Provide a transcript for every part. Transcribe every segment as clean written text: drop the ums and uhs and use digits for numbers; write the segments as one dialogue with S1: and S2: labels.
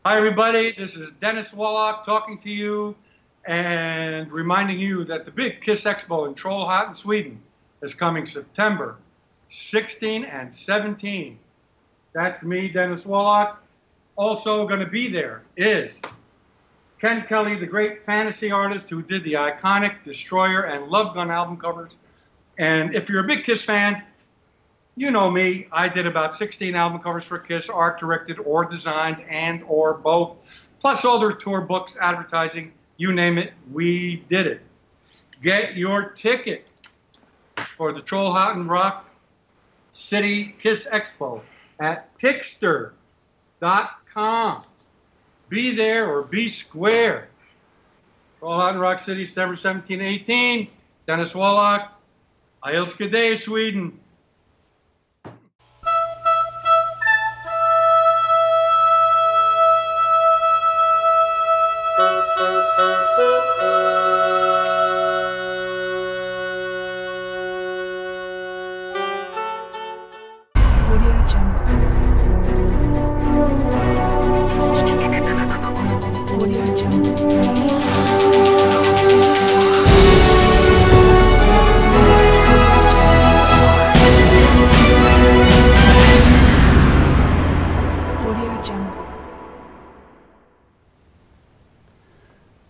S1: Hi, everybody. This is Dennis Woloch talking to you and reminding you that the big KISS Expo in Trollhättan, Sweden is coming September 16 and 17. That's me, Dennis Woloch. Also going to be there is Ken Kelly, the great fantasy artist who did the iconic Destroyer and Love Gun album covers. And if you're a big KISS fan, you know me. I did about 16 album covers for KISS, art directed or designed and or both, plus all their tour books, advertising, you name it, we did it. Get your ticket for the Trollhättan Rock City KISS Expo at Tixter.com. Be there or be square. Trollhättan Rock City, December 17, 18. Dennis Woloch, Ilska Sweden.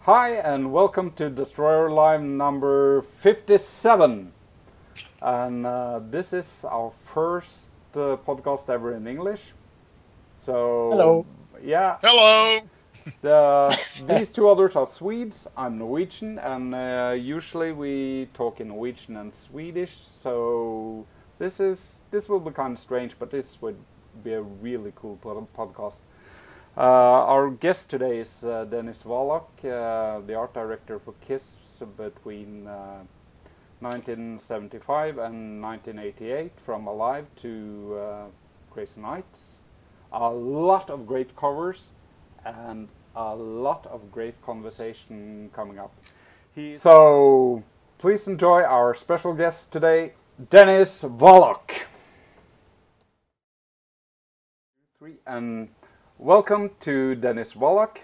S2: Hi and welcome to DestroyerAlive number 57, and this is our first podcast ever in English. So
S1: hello.
S2: Yeah.
S3: Hello.
S2: These two others are Swedes. I'm Norwegian, and usually we talk in Norwegian and Swedish. So this will be kind of strange, but this would be a really cool podcast. Our guest today is Dennis Woloch, the art director for KISS between 1975 and 1988, from Alive to Crazy Nights. A lot of great covers and a lot of great conversation coming up. So please enjoy our special guest today, Dennis Woloch. And welcome to Dennis Woloch.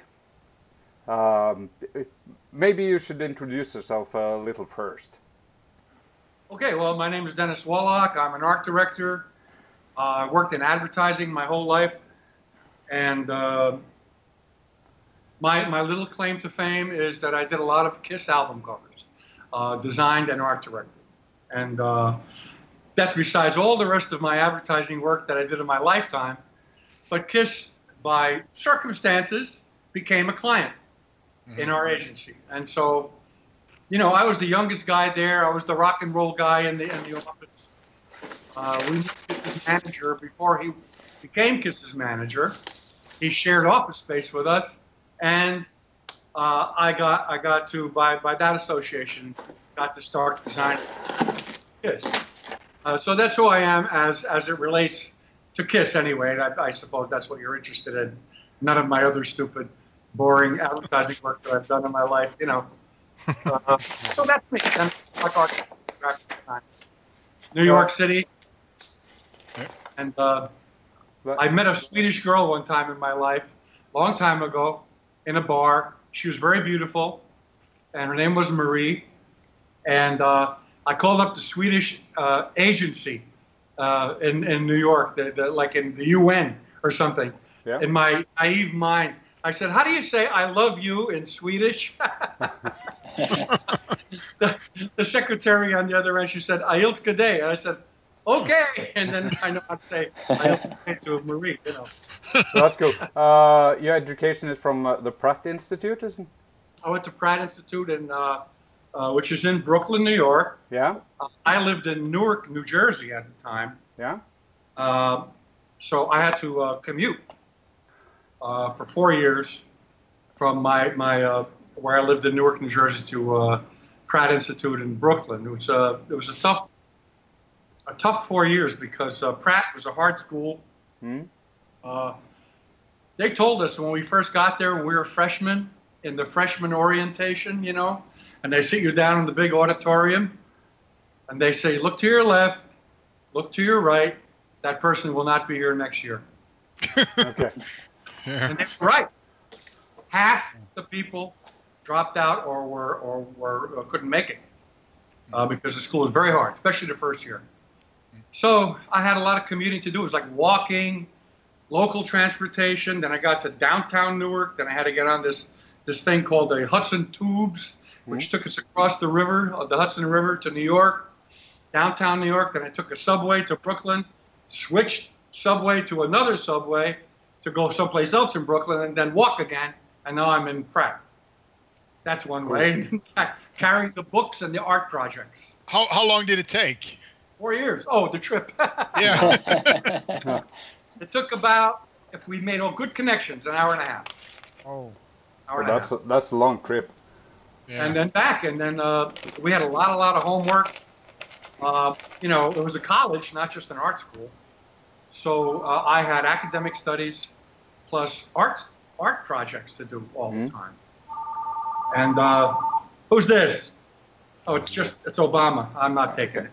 S2: Maybe you should introduce yourself a little first.
S1: Okay, well, my name is Dennis Woloch. I'm an art director. I worked in advertising my whole life. And my little claim to fame is that I did a lot of KISS album covers, designed and art directed. And that's besides all the rest of my advertising work that I did in my lifetime. But KISS, by circumstances, became a client in our agency. And so, you know, I was the youngest guy there. I was the rock and roll guy in the office. We met KISS's manager before he became KISS's manager. He shared office space with us, and I got to, by that association, got to start designing KISS. So that's who I am as it relates to KISS anyway. I suppose that's what you're interested in. None of my other stupid, boring advertising work that I've done in my life, you know. So that's me. New York City. And I met a Swedish girl one time in my life, long time ago, in a bar. She was very beautiful, and her name was Marie. And I called up the Swedish agency in New York, like in the UN or something. Yeah. In my naive mind, I said, "How do you say I love you in Swedish?" the secretary on the other end, she said, "I älskar dig." And I said, "Okay." And then I know how to say I älskar dig to Marie, you know.
S2: That's cool. Your education is from the Pratt Institute, isn't it?
S1: I went to Pratt Institute, which is in Brooklyn, New York.
S2: Yeah.
S1: I lived in Newark, New Jersey at the time.
S2: Yeah.
S1: So I had to commute for 4 years from my where I lived in Newark, New Jersey, to Pratt Institute in Brooklyn. It was a tough 4 years because Pratt was a hard school.
S2: Mm.
S1: They told us when we first got there, when we were freshmen, in the freshman orientation, you know, and they sit you down in the big auditorium, and they say, "Look to your left, look to your right. That person will not be here next year."
S2: Okay.
S1: And they were right. half the people dropped out or couldn't make it because the school was very hard, especially the first year. So I had a lot of commuting to do. It was like walking, local transportation. Then I got to downtown Newark. Then I had to get on this thing called the Hudson Tubes, which took us across the river, the Hudson River, to New York, downtown New York. Then I took a subway to Brooklyn, switched subway to another subway to go someplace else in Brooklyn, and then walk again. And now I'm in Prague. That's one way. Carrying the books and the art projects.
S3: How long did it take?
S1: 4 years. Oh, the trip.
S3: Yeah.
S1: It took about, if we made all good connections, an hour and a half.
S2: Oh.
S1: Hour and a half.
S2: That's a long trip.
S1: Yeah. And then back, and then we had a lot of homework. You know, it was a college, not just an art school. So I had academic studies plus art projects to do all the time. And who's this? Oh, it's Obama. I'm not taking it.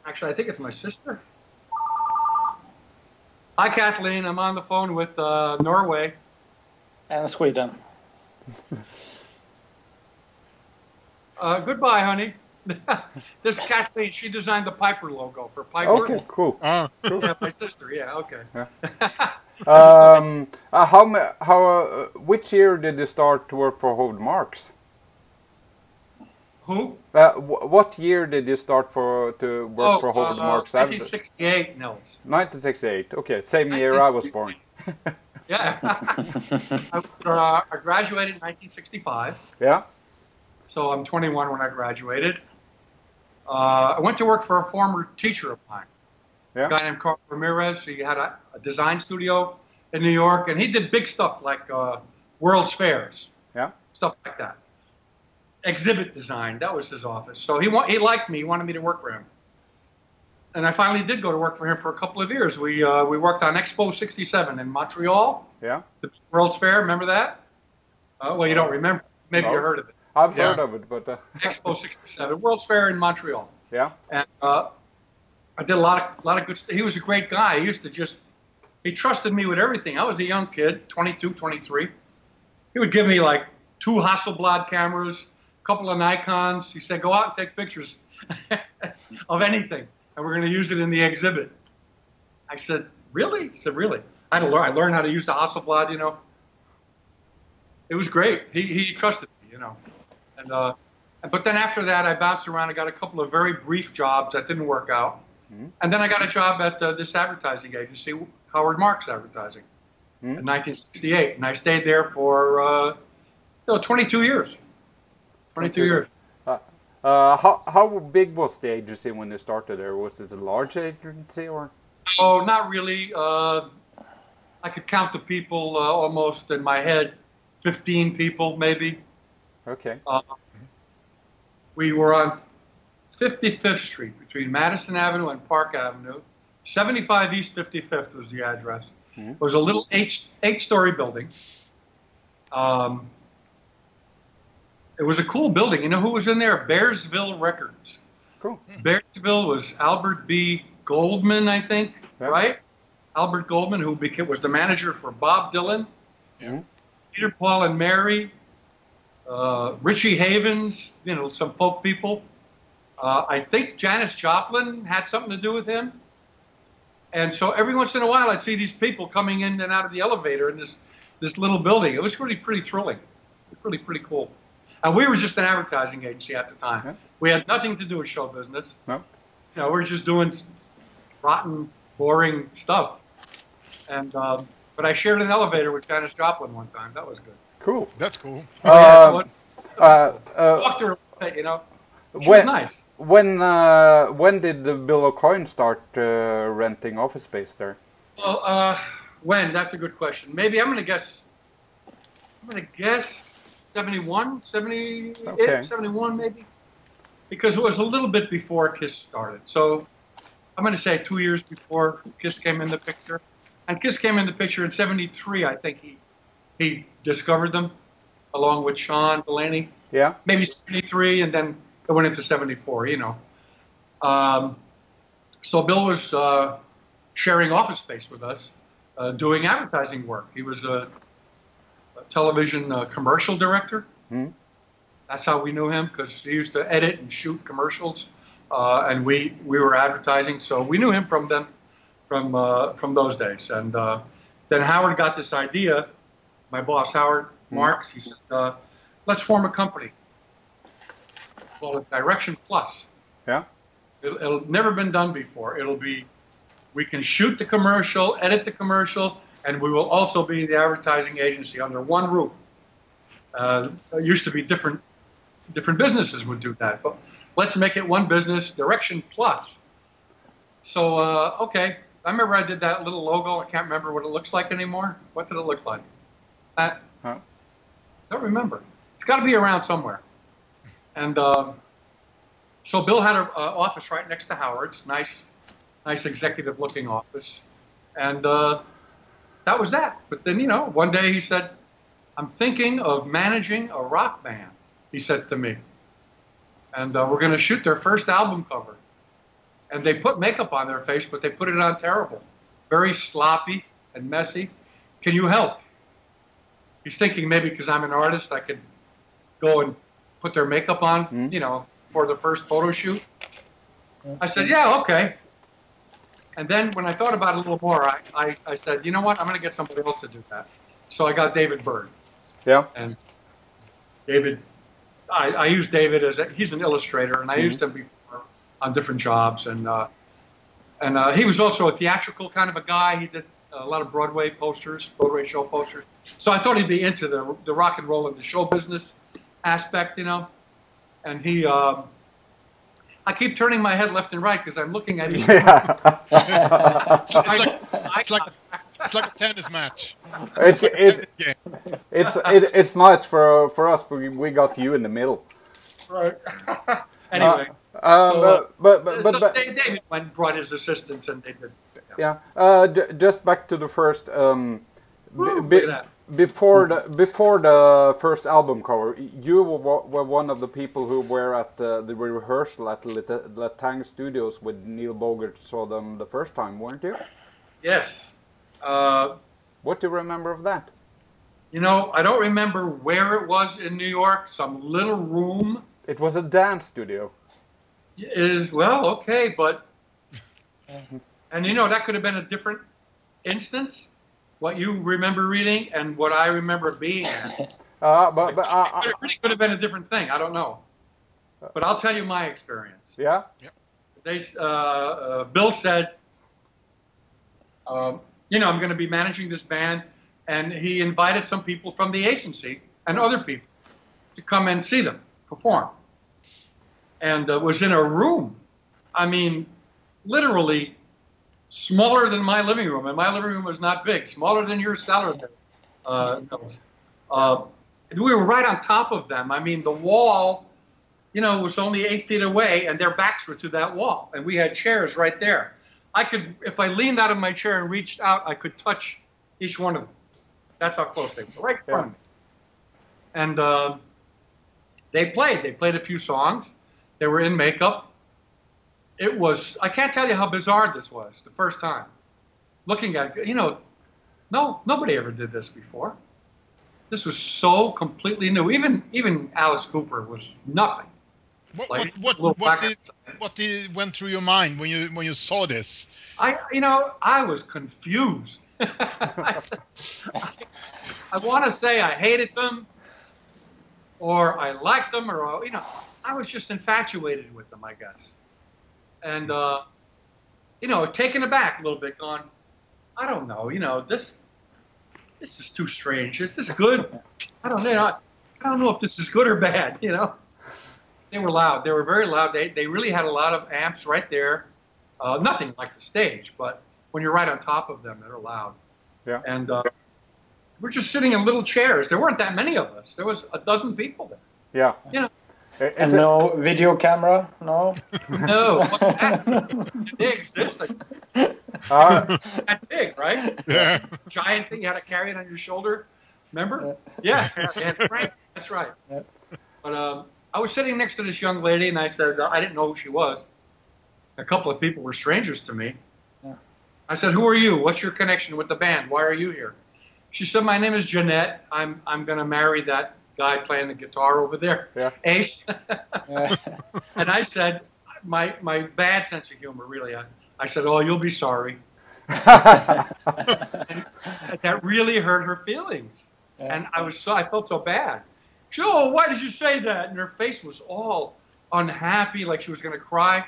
S1: Actually, I think it's my sister. Hi, Kathleen. I'm on the phone with Norway.
S4: And Sweden.
S1: Goodbye, honey. This is Kathleen. She designed the Piper logo for Piper.
S2: Okay, cool.
S1: Cool. Yeah, my sister. Yeah, okay.
S2: Yeah. Which year did you start to work for Howard Marks?
S1: Who?
S2: What year did you start to work for Howard Marks?
S1: 1968, Nils.
S2: 1968. Okay, same year I was born.
S1: Yeah. I graduated in 1965.
S2: Yeah.
S1: So I'm 21 when I graduated. I went to work for a former teacher of mine.
S2: Yeah.
S1: A guy named Carl Ramirez. He had a design studio in New York, and he did big stuff like World's Fairs.
S2: Yeah.
S1: Stuff like that. Exhibit design, that was his office. So he liked me, he wanted me to work for him. And I finally did go to work for him for a couple of years. We worked on Expo 67 in Montreal.
S2: Yeah. The
S1: World's Fair, remember that? Well, you don't remember. Maybe you heard of it.
S2: I've heard of it, but...
S1: Expo 67, World's Fair in Montreal.
S2: Yeah.
S1: And I did a lot of good stuff. He was a great guy. He trusted me with everything. I was a young kid, 22, 23. He would give me like 2 Hasselblad cameras, a couple of Nikons. He said, go out and take pictures of anything, and we're going to use it in the exhibit. I said, really? He said, really? I learned how to use the Hasselblad, you know. It was great. He trusted me, you know. And but then after that, I bounced around. I got a couple of very brief jobs that didn't work out. And then I got a job at this advertising agency, Howard Marks Advertising, in 1968. And I stayed there for 22 years. 22 years.
S2: How big was the agency when you started there? Was it a large agency or?
S1: Oh, not really. I could count the people almost in my head, 15 people maybe.
S2: Okay.
S1: We were on 55th Street between Madison Avenue and Park Avenue. 75 East 55th was the address. It was a little eight-story building. It was a cool building. You know who was in there? Bearsville Records.
S2: Cool.
S1: Bearsville was Albert B. Goldman, I think, right? Albert Goldman, who was the manager for Bob Dylan.
S3: Yeah.
S1: Peter, Paul, and Mary. Richie Havens, you know, some folk people. I think Janis Joplin had something to do with him. And so every once in a while, I'd see these people coming in and out of the elevator in this little building. It was really pretty thrilling. It was really pretty cool. And we were just an advertising agency at the time. Yeah. We had nothing to do with show business. No. You know, we were just doing rotten, boring stuff. And but I shared an elevator with Janis Joplin one time. That was good.
S2: Cool.
S3: That's cool.
S1: Walked her a bit, you know. She was nice.
S2: When did the Bill O'Coin start renting office space there?
S1: Well, when? That's a good question. Maybe I'm going to guess 71, 71 maybe. Because it was a little bit before KISS started. So I'm going to say 2 years before KISS came in the picture. And KISS came in the picture in 73, I think he discovered them, along with Sean Delaney.
S2: Yeah.
S1: Maybe 73, and then it went into 74, you know. So Bill was sharing office space with us. doing advertising work. He was a television commercial director.
S2: Hmm.
S1: That's how we knew him, because he used to edit and shoot commercials, and we were advertising. So we knew him from those days. And then Howard got this idea. My boss, Howard Marks, he said, "Let's form a company. Call it Direction Plus.
S2: Yeah.
S1: It'll never been done before. It'll be, we can shoot the commercial, edit the commercial, and we will also be the advertising agency under one roof." It used to be different businesses would do that, but let's make it one business, Direction Plus. So, okay. I remember I did that little logo. I can't remember what it looks like anymore. What did it look like? Don't remember. It's got to be around somewhere. And so Bill had an office right next to Howard's, nice executive-looking office. And that was that. But then, you know, one day he said, "I'm thinking of managing a rock band," he says to me. "And we're going to shoot their first album cover." And they put makeup on their face, but they put it on terrible. Very sloppy and messy. "Can you help?" He's thinking maybe because I'm an artist, I could go and put their makeup on, you know, for the first photo shoot. I said, "Yeah, okay." And then when I thought about it a little more, I said, "You know what? I'm going to get somebody else to do that." So I got David Byrne.
S2: Yeah.
S1: And David, I used David he's an illustrator, and I used him before on different jobs. And he was also a theatrical kind of a guy. He did a lot of Broadway show posters. So I thought he'd be into the rock and roll and the show business aspect, you know. And he, I keep turning my head left and right because I'm looking at him.
S2: Yeah.
S3: It's like a tennis match.
S2: It's nice for us, but we got you in the middle.
S1: Right. Anyway.
S2: But
S1: David went and brought his assistants, and they did.
S2: Yeah. Just back to the first. Before the first album cover, you were one of the people who were at the rehearsal at Latang Studios with Neil Bogart. Saw them the first time, weren't you?
S1: Yes.
S2: What do you remember of that?
S1: You know, I don't remember where it was in New York. Some little room.
S2: It was a dance studio.
S1: Well, okay, but and you know that could have been a different instance. What you remember reading and what I remember being at. It really could have been a different thing. I don't know. But I'll tell you my experience.
S2: Yeah?
S3: Yep.
S1: Bill said, you know, I'm going to be managing this band. And he invited some people from the agency and other people to come and see them perform. And was in a room. I mean, literally smaller than my living room, and my living room was not big, smaller than your cellar there, Nils. We were right on top of them. I mean, the wall, you know, was only 8 feet away, and their backs were to that wall, and we had chairs right there. I could, if I leaned out of my chair and reached out, I could touch each one of them. That's how close they were, right in front of me. And they played a few songs. They were in makeup. It was, I can't tell you how bizarre this was the first time. Looking at it, you know, nobody ever did this before. This was so completely new. Even Alice Cooper was nothing.
S3: What went through your mind when you saw this?
S1: I was confused. I want to say I hated them, or I liked them, or you know, I was just infatuated with them, I guess. And, you know, taken aback a little bit, going, I don't know, you know, this is too strange. Is this good? I don't know if this is good or bad, you know. They were loud. They were very loud. They really had a lot of amps right there. Nothing like the stage, but when you're right on top of them, they're loud.
S2: Yeah.
S1: And we're just sitting in little chairs. There weren't that many of us. There was a dozen people there.
S2: Yeah.
S1: You know.
S4: And no video camera, no?
S1: No. Did they exist? That big, right?
S3: Yeah.
S1: Giant thing, you had to carry it on your shoulder. Remember? Yeah. Right. That's right.
S4: Yeah.
S1: But I was sitting next to this young lady, and I said, I didn't know who she was. A couple of people were strangers to me.
S4: Yeah.
S1: I said, who are you? What's your connection with the band? Why are you here? She said, my name is Jeanette. I'm going to marry that guy playing the guitar over there, Ace. And I said, my bad sense of humor, really. I said, oh, you'll be sorry. And that really hurt her feelings. And I felt so bad. She said, oh, why did you say that? And her face was all unhappy, like she was going to cry.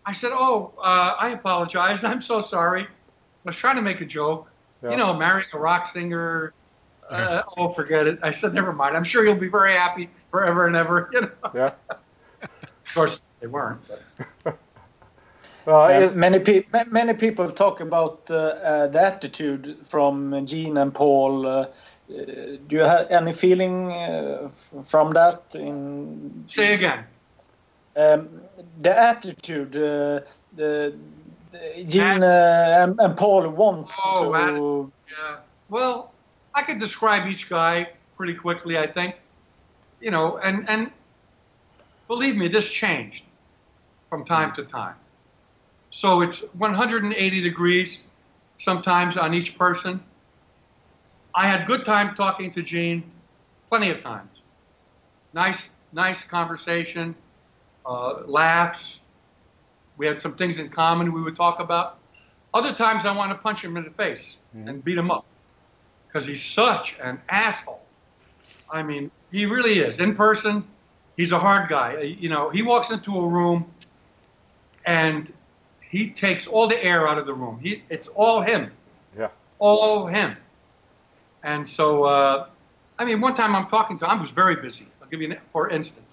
S1: I said, oh, I apologize. I'm so sorry. I was trying to make a joke. Yeah. You know, marrying a rock singer. Oh, forget it. I said, never mind. I'm sure you'll be very happy forever and ever. You know? Yeah. Of course, they weren't.
S4: But. Many people talk about the attitude from Gene and Paul. Do you have any feeling from that?
S1: Say again.
S4: The attitude Gene and Paul want to.
S1: Yeah. Well, I could describe each guy pretty quickly, I think. You know, and believe me, this changed from time to time. So it's 180 degrees sometimes on each person. I had good time talking to Gene, plenty of times. Nice conversation, laughs. We had some things in common we would talk about. Other times I want to punch him in the face and beat him up because he's such an asshole. I mean, he really is. In person, he's a hard guy. You know, he walks into a room and he takes all the air out of the room. It's all him. Yeah. All him. And so, I mean, one time I'm talking to him, I was very busy. I'll give you for instance.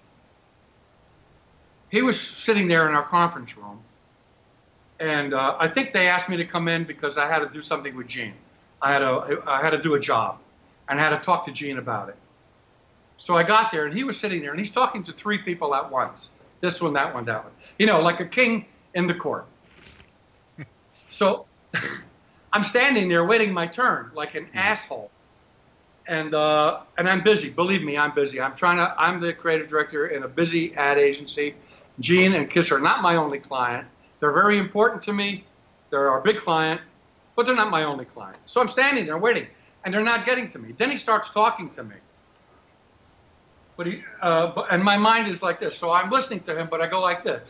S1: He was sitting there in our conference room, and I think they asked me to come in because I had to do something with Gene. I had to do a job, and I had to talk to Gene about it. So I got there, and he was sitting there, and he's talking to 3 people at once. This one, that one, that one. You know, like a king in the court. So I'm standing there waiting my turn, like an asshole. And I'm busy. Believe me, I'm busy. I'm the creative director in a busy ad agency. Gene and Kiss are not my only client. They're very important to me. They're our big client, but they're not my only client. So I'm standing there waiting, and they're not getting to me. Then he starts talking to me. And my mind is like this. So I'm listening to him, but I go like this.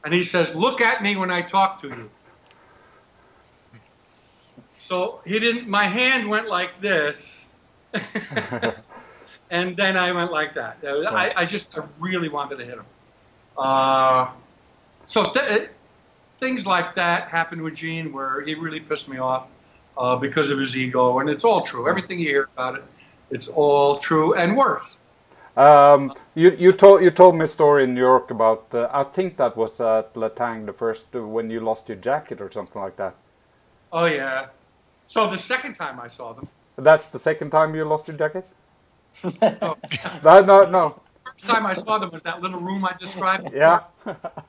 S1: And he says, look at me when I talk to you. So my hand went like this. And then I went like that. I really wanted to hit him. So things like that happened with Gene where he really pissed me off because of his ego. And it's all true. Everything you hear about it, it's all true and worse.
S2: You told me a story in New York about, I think that was at Latang, the first, when you lost your jacket or something like that.
S1: Oh, yeah. So the second time I saw them.
S2: That's the second time you lost your jacket?
S1: No.
S2: No.
S1: First time I saw them was that little room I described.
S2: Yeah.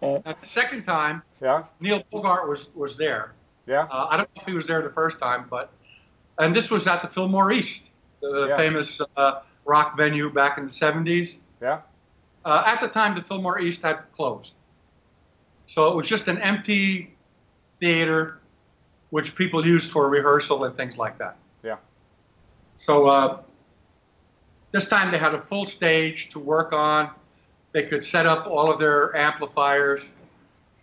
S1: And the second time, Neil Bogart was there.
S2: Yeah.
S1: I don't know if he was there the first time, and this was at the Fillmore East, the famous rock venue back in the 70s.
S2: Yeah.
S1: At the time, the Fillmore East had closed. So it was just an empty theater, which people used for rehearsal and things like that.
S2: Yeah.
S1: So this time they had a full stage to work on. They could set up all of their amplifiers.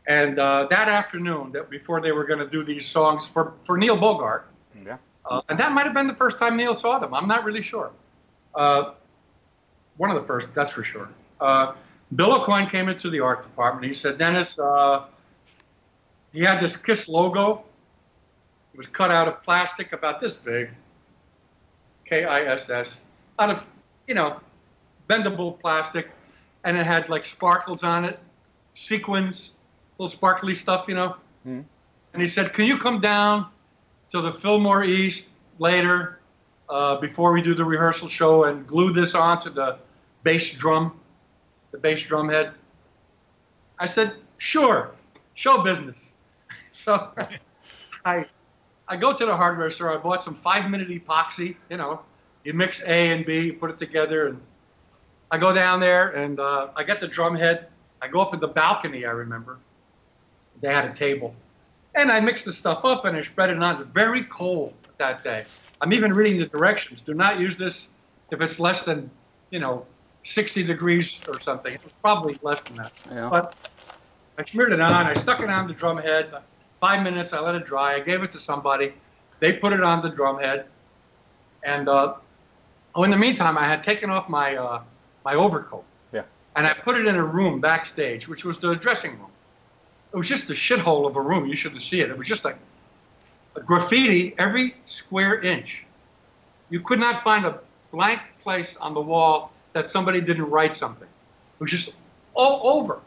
S1: And that afternoon, before they were going to do these songs for Neil Bogart, and that might have been the first time Neil saw them. I'm not really sure. One of the first, that's for sure. Bill O'Coin came into the art department. He said, Dennis, he had this KISS logo. It was cut out of plastic about this big, KISS, out of, bendable plastic. And it had like sparkles on it, sequins, little sparkly stuff, And he said, can you come down to the Fillmore East later before we do the rehearsal show and glue this onto the bass drum head? I said, sure, show business. So I go to the hardware store. I bought some 5-minute epoxy. You mix A and B, you put it together, and I go down there and I get the drum head. I go up in the balcony, I remember. They had a table. And I mixed the stuff up and I spread it on. It's very cold that day. I'm even reading the directions. Do not use this if it's less than, 60 degrees or something. It's probably less than that.
S2: Yeah.
S1: But I smeared it on. I stuck it on the drum head. 5 minutes, I let it dry. I gave it to somebody. They put it on the drum head. And in the meantime, I had taken off my my overcoat.
S2: Yeah.
S1: And I put it in a room backstage, which was the dressing room. It was just a shithole of a room. You should see it. It was just like a graffiti every square inch. You could not find a blank place on the wall that somebody didn't write something. It was just all over.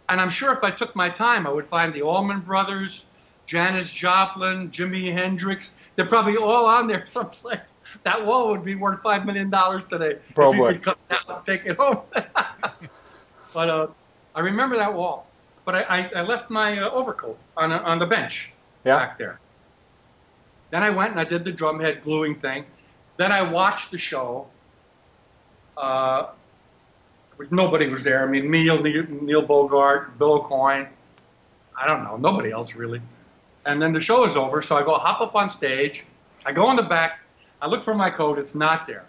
S1: And I'm sure if I took my time, I would find the Allman Brothers, Janis Joplin, Jimi Hendrix. They're probably all on there someplace. That wall would be worth $5 million today.
S2: Probably.
S1: If you could cut it out and take it home. But I remember that wall. But I left my overcoat on the bench back there. Then I went and I did the drumhead gluing thing. Then I watched the show. Nobody was there. I mean, Neil Bogart, Bill O'Coin. I don't know. Nobody else really. And then the show is over, so I go hop up on stage. I go in the back. I look for my coat. It's not there.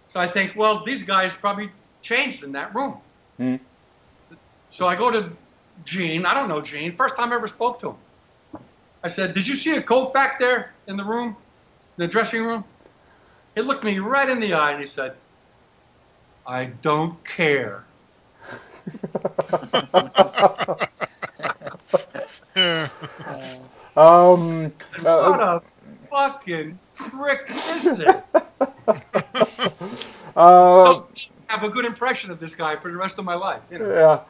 S1: So I think, well, these guys probably changed in that room.
S2: Mm.
S1: So I go to Gene. I don't know Gene. First time I ever spoke to him. I said, did you see a coat back there in the room, in the dressing room? He looked me right in the eye and he said, I don't care. What a fucking prick is it? So I have a good impression of this guy for the rest of my life.
S2: Yeah.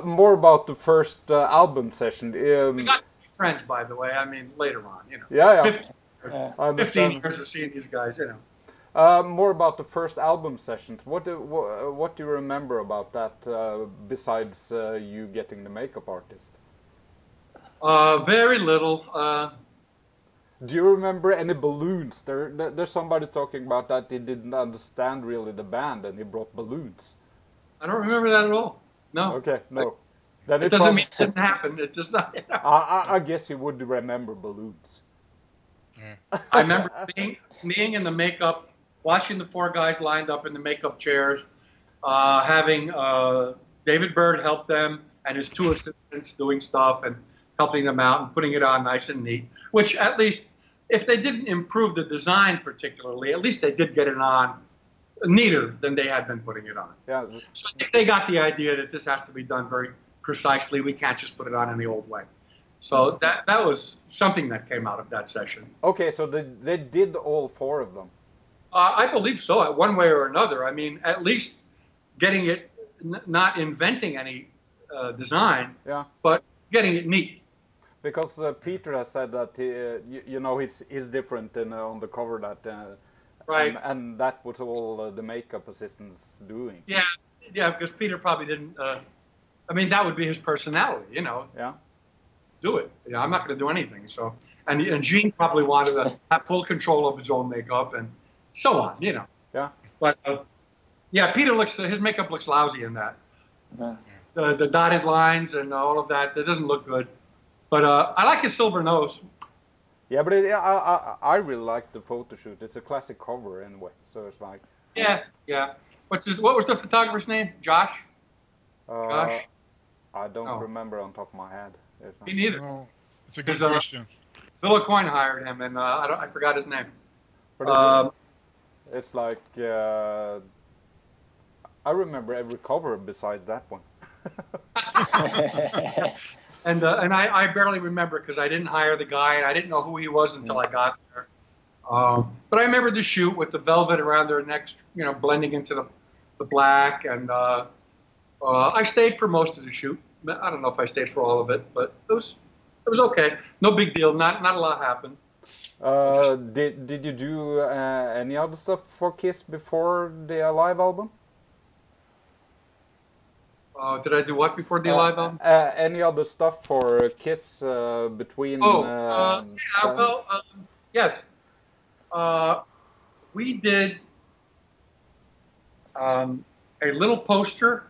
S2: More about the first album session.
S1: We got to be friends, by the way. I mean, later on,
S2: Yeah.
S1: 15 years of seeing these guys,
S2: More about the first album sessions. What do you remember about that? Besides you getting the makeup artist.
S1: Very little.
S2: Do you remember any balloons? There's somebody talking about that he didn't understand really the band and he brought balloons.
S1: I don't remember that at all. No.
S2: Okay, no.
S1: It doesn't mean it didn't happen. It just not.
S2: I guess you would remember balloons.
S1: I remember being in the makeup, watching the four guys lined up in the makeup chairs, having David Bird help them and his two assistants doing stuff and helping them out and putting it on nice and neat, which at least, if they didn't improve the design particularly, at least they did get it on neater than they had been putting it on.
S2: Yeah.
S1: So I think they got the idea that this has to be done very precisely. We can't just put it on in the old way. So that was something that came out of that session.
S2: Okay, so they did all four of them?
S1: I believe so, one way or another. I mean, at least getting it, not inventing any design, but getting it neat.
S2: Because Peter has said that he's different on the cover that,
S1: right,
S2: and that was all the makeup assistants doing.
S1: Yeah, because Peter probably didn't. I mean, that would be his personality,
S2: Yeah.
S1: Do it. I'm not going to do anything. So, and Gene probably wanted to have full control of his own makeup and so on,
S2: Yeah.
S1: But Peter his makeup looks lousy in that.
S4: Yeah.
S1: The dotted lines and all of that doesn't look good. But I like his silver nose.
S2: Yeah, but I really like the photo shoot. It's a classic cover anyway, so it's like.
S1: Yeah. What was the photographer's name? Josh. Josh.
S2: I don't remember on top of my head.
S1: Me neither.
S3: No, it's a good question.
S1: Bill O'Coin hired him, and I forgot his name.
S2: But it's like I remember every cover besides that one.
S1: And I barely remember because I didn't hire the guy and I didn't know who he was until I got there. But I remember the shoot with the velvet around their necks, blending into the black. And I stayed for most of the shoot. I don't know if I stayed for all of it, but it was okay. No big deal. Not a lot happened.
S2: Did you do any other stuff for Kiss before the Alive album?
S1: Did I do what before the Alive album?
S2: Any other stuff for Kiss between?
S1: Yes. We did a little poster,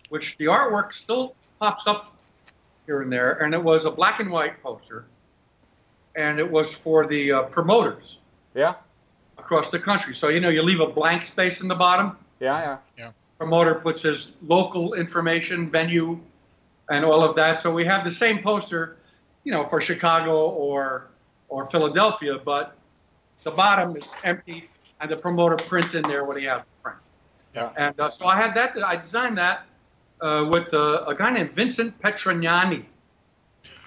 S1: which the artwork still pops up here and there, and it was a black and white poster, and it was for the promoters.
S2: Yeah.
S1: Across the country. So, you leave a blank space in the bottom.
S2: Yeah.
S1: Promoter puts his local information, venue, and all of that. So we have the same poster, for Chicago or Philadelphia, but the bottom is empty, and the promoter prints in there what he has to print.
S3: Yeah.
S1: And so I had that. I designed that with a guy named Vincent Petrignani.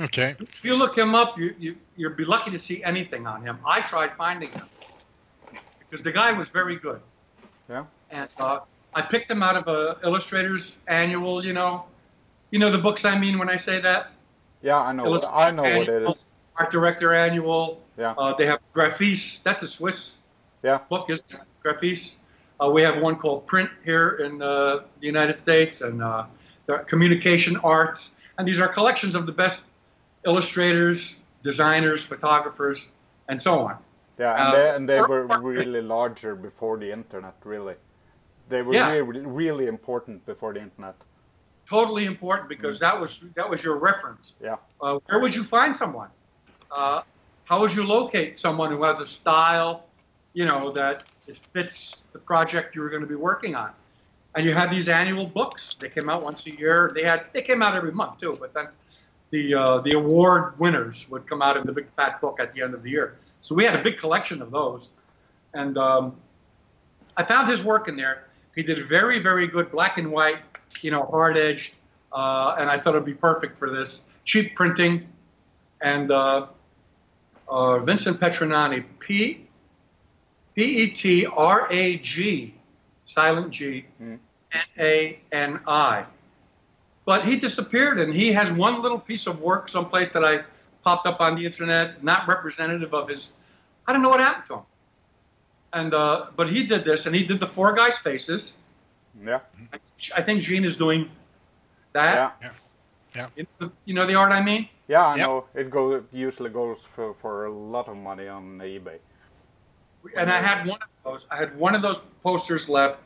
S3: Okay.
S1: If you look him up, you'll be lucky to see anything on him. I tried finding him because the guy was very good.
S2: Yeah.
S1: And I picked him out of a Illustrator's annual, the books I mean when I say that.
S2: Yeah, I know what it is.
S1: Art Director Annual.
S2: Yeah.
S1: They have Graphice. That's a Swiss book, isn't it? Graphice. We have one called Print here in the United States, and the Communication Arts. And these are collections of the best illustrators, designers, photographers, and so on.
S2: Yeah, and they were really larger before the internet, really. They were really important before the internet.
S1: Totally important, because that was your reference.
S2: Yeah.
S1: Where would you find someone? How would you locate someone who has a style, that it fits the project you were going to be working on? And you had these annual books. They came out once a year. They came out every month too, but then the award winners would come out in the big fat book at the end of the year. So we had a big collection of those, and I found his work in there. He did very, very good black and white, hard edged, and I thought it'd be perfect for this. Cheap printing, and Vincent Petrignani, Petrag, silent G, Nani. But he disappeared, and he has one little piece of work someplace that I popped up on the internet, not representative of his. I don't know what happened to him. And but he did this, and he did the four guys' faces.
S2: Yeah.
S1: I think Gene is doing that.
S3: Yeah.
S1: You know the art I mean?
S2: Yeah, I know. It usually goes for a lot of money on eBay.
S1: And I had one of those. I had one of those posters left,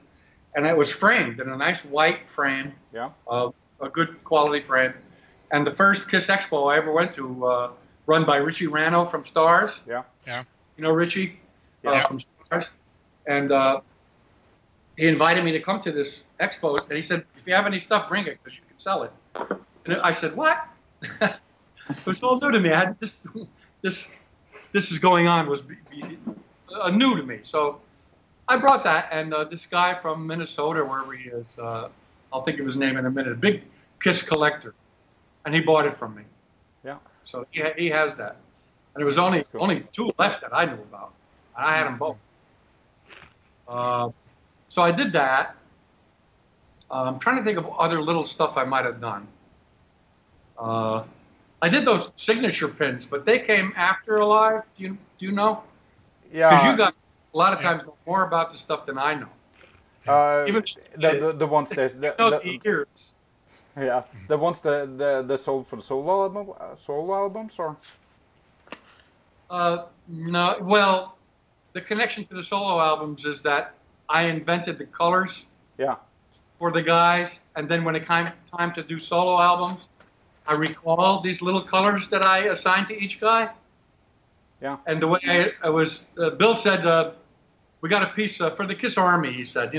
S1: and it was framed in a nice white frame.
S2: Yeah.
S1: A good quality frame. And the first KISS Expo I ever went to, run by Richie Rano from Stars.
S2: Yeah.
S3: Yeah.
S1: You know Richie?
S2: Yeah.
S1: From Stars. And he invited me to come to this expo, and he said, if you have any stuff, bring it, because you can sell it. And I said, what? It was all new to me. I had this is going on was new to me. So I brought that, and this guy from Minnesota, wherever he is, I'll think of his name in a minute, a big KISS collector, and he bought it from me.
S2: Yeah.
S1: So he has that. And there was only two left that I knew about. And I had them both. So I did that. I'm trying to think of other little stuff I might have done. I did those signature pins, but they came after Alive. Do you know?
S2: Yeah.
S1: Because you guys a lot of times know more about the stuff than I know.
S2: Even the ones that
S1: years.
S2: Yeah, the ones that sold for the solo albums, or?
S1: No. Well, the connection to the solo albums is that I invented the colors.
S2: Yeah.
S1: For the guys, and then when it came time to do solo albums, I recalled these little colors that I assigned to each guy.
S2: Yeah.
S1: And the way I was, Bill said, we got a piece for the KISS Army. He said,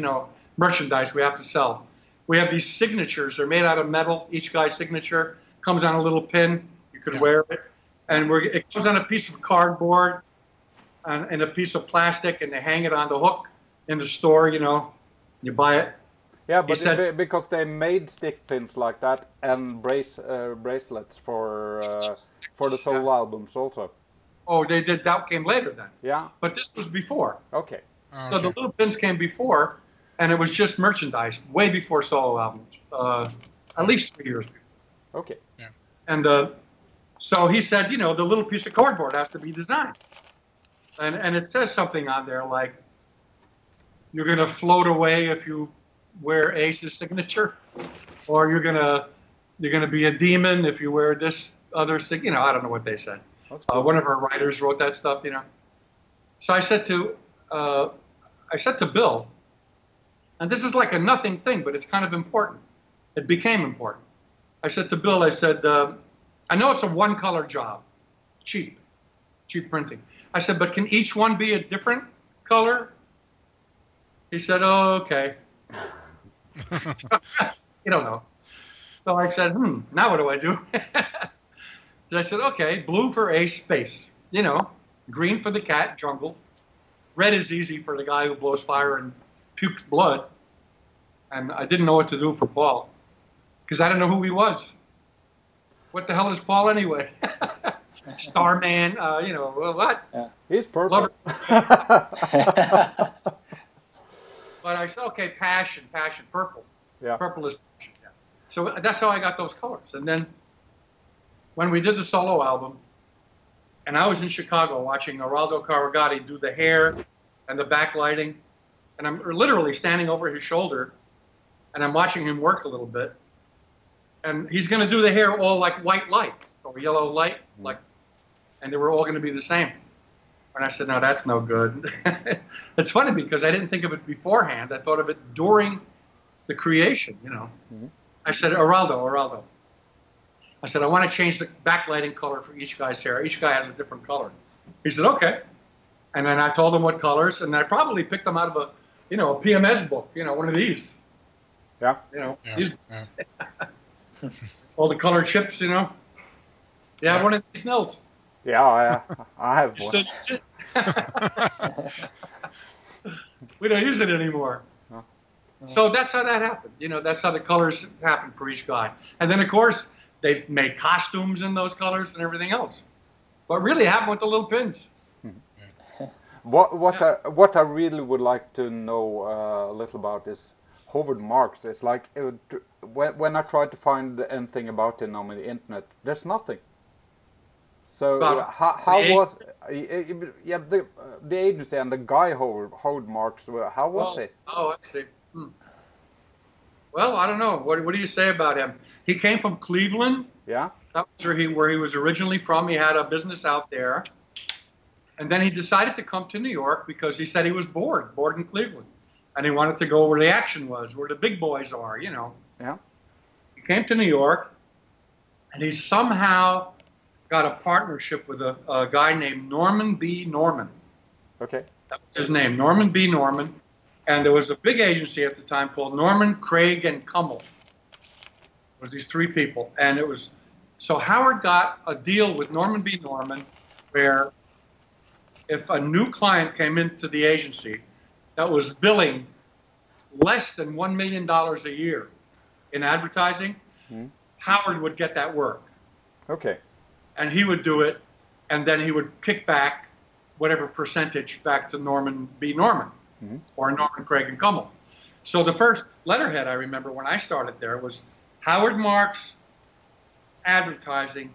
S1: merchandise we have to sell. We have these signatures. They're made out of metal. Each guy's signature comes on a little pin. You could wear it, and it comes on a piece of cardboard and a piece of plastic, and they hang it on the hook in the store. You buy it.
S2: Yeah, but because they made stick pins like that and bracelets for the solo albums also.
S1: Oh, they did. That came later then.
S2: Yeah.
S1: But this was before.
S2: Okay.
S1: So the little pins came before, and it was just merchandise way before solo albums, at least 3 years before.
S2: Okay.
S3: Yeah.
S1: And so he said, the little piece of cardboard has to be designed, and it says something on there like, you're going to float away if you wear Ace's signature, or you're gonna be a demon if you wear this other I don't know what they said. Cool. One of our writers wrote that stuff, So I said to Bill, and this is like a nothing thing, but it's kind of important. It became important. I said to Bill, I said, I know it's a one-color job, cheap printing. I said, but can each one be a different color? He said, oh, okay. You don't know. So I said, now what do I do? And I said, okay, blue for ace, space. You know, green for the cat, jungle. Red is easy for the guy who blows fire and pukes blood. And I didn't know what to do for Paul because I didn't know who he was. What the hell is Paul anyway? Starman, you know, what?
S4: Yeah.
S2: He's purple.
S1: But I said, okay, passion, purple.
S2: Yeah.
S1: Purple is passion. Yeah. So that's how I got those colors. And then when we did the solo album, and I was in Chicago watching Araldo Carugati do the hair and the backlighting, and I'm literally standing over his shoulder, and I'm watching him work a little bit. And he's going to do the hair all like white light or yellow light, like, and they were all going to be the same. And I said, no, that's no good. It's funny because I didn't think of it beforehand. I thought of it during the creation, you know. Mm-hmm. I said, Araldo. I said, I want to change the backlighting color for each guy's hair. Each guy has a different color. He said, okay. And then I told him what colors, and I probably picked them out of a, you know, a PMS book, you know, one of these.
S2: Yeah.
S1: You know, these, all the colored chips, you know. Yeah, one of these notes.
S2: Yeah, I have one.
S1: We don't use it anymore.
S2: No.
S1: So that's how that happened. You know, that's how the colors happened for each guy. And then, of course, they made costumes in those colors and everything else. But really happened with the little pins.
S2: What I really would like to know a little about is Howard Marks. It's like when I try to find anything about him on the internet, there's nothing. So how was the agency and the guy Howard Marks? How was it?
S1: Oh, I see. Well, I don't know. What do you say about him? He came from Cleveland.
S2: Yeah.
S1: That was where he was originally from. He had a business out there. And then he decided to come to New York because he said he was bored in Cleveland. And he wanted to go where the action was, where the big boys are, you know.
S2: Yeah.
S1: He came to New York, and he somehow got a partnership with a guy named Norman B. Norman.
S2: Okay.
S1: That was his name, Norman B. Norman. And there was a big agency at the time called Norman, Craig, and Kummel. It was these three people. And it was, so Howard got a deal with Norman B. Norman where if a new client came into the agency that was billing less than $1 million a year in advertising, Howard would get that work.
S2: Okay.
S1: And he would do it, and then he would kick back whatever percentage back to Norman B. Norman or Norman, Craig, and Kummel. So the first letterhead I remember when I started there was Howard Marks Advertising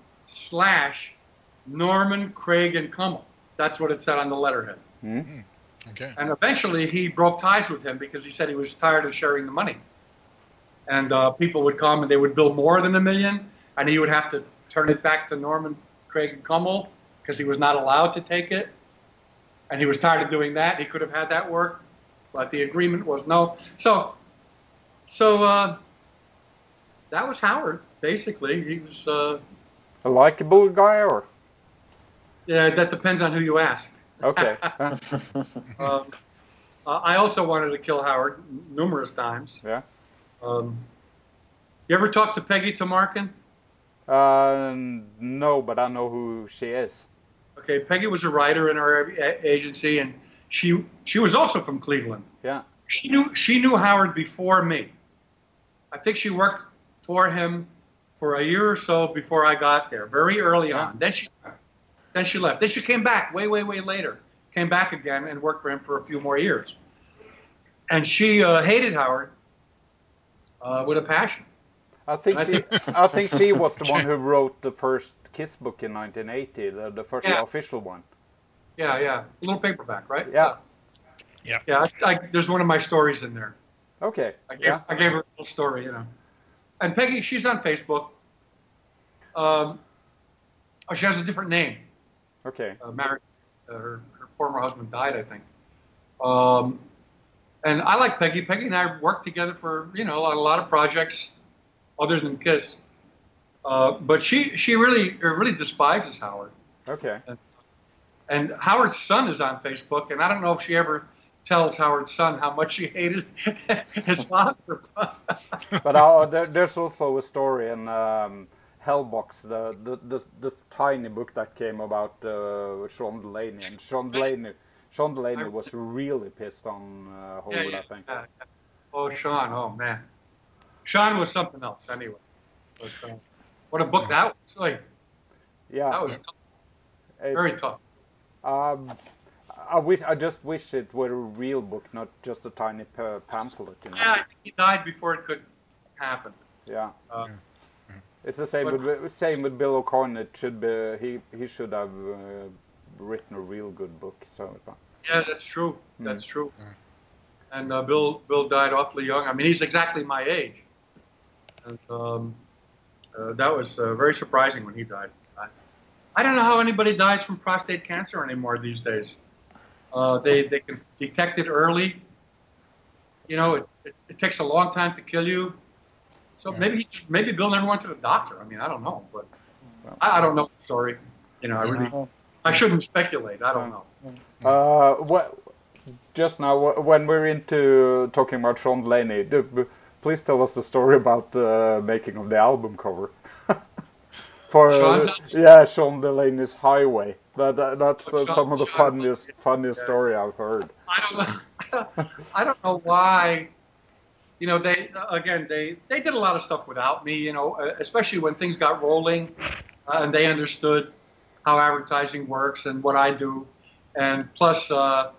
S1: / Norman, Craig, and Kummel. That's what it said on the letterhead.
S3: Okay.
S1: And eventually he broke ties with him because he said he was tired of sharing the money. And people would come and they would bill more than $1 million, and he would have to turn it back to Norman, Craig, and Kummel because he was not allowed to take it. And he was tired of doing that. He could have had that work, but the agreement was no. So that was Howard, basically. He was
S2: a likable guy, or?
S1: Yeah, that depends on who you ask.
S2: Okay.
S1: I also wanted to kill Howard numerous times.
S2: Yeah.
S1: You ever talk to Peggy Tamarkin?
S2: No, but I know who she is.
S1: Okay, Peggy was a writer in our agency, and she was also from Cleveland.
S2: Yeah.
S1: She knew Howard before me. I think she worked for him for a year or so before I got there, very early on. Then she left. Then she came back way later. Came back again and worked for him for a few more years. And she hated Howard with a passion.
S2: I think she was the one who wrote the first Kiss book in 1980, the first official one.
S1: Yeah. A little paperback, right?
S2: Yeah.
S1: Yeah, there's one of my stories in there.
S2: Okay.
S1: I gave her a little story, you know. And Peggy, she's on Facebook. She has a different name.
S2: Okay.
S1: Married, her former husband died, I think. And I like Peggy. Peggy and I worked together for, you know, a lot of projects other than Kiss. But she really despises Howard.
S2: Okay.
S1: And Howard's son is on Facebook, and I don't know if she ever tells Howard's son how much she hated his father.
S2: But there's also a story in Hellbox, the tiny book that came about Sean Delaney, and Sean Delaney was really pissed on Howard, I think.
S1: Oh, Sean! Oh man, Sean was something else anyway. But, what a book that was! Like,
S2: yeah,
S1: that was tough. Very tough.
S2: I just wish it were a real book, not just a tiny pamphlet. You know?
S1: Yeah, he died before it could happen.
S2: Yeah. It's the same with Bill O'Connor. It should be he should have written a real good book. So.
S1: Yeah, that's true. That's true. And Bill died awfully young. I mean, he's exactly my age. And that was very surprising when he died. I don't know how anybody dies from prostate cancer anymore these days. They can detect it early. You know, it takes a long time to kill you. So maybe Bill never went to the doctor. I mean, I don't know, but I don't know the story. You know, I shouldn't speculate. I don't know.
S2: Just now, when we're into talking about Sean Delaney, please tell us the story about the making of the album cover. For Sean Delaney's Highway. That's some of the funniest story I've heard.
S1: I don't know why. You know, they did a lot of stuff without me. You know, especially when things got rolling, and they understood how advertising works and what I do, and plus, they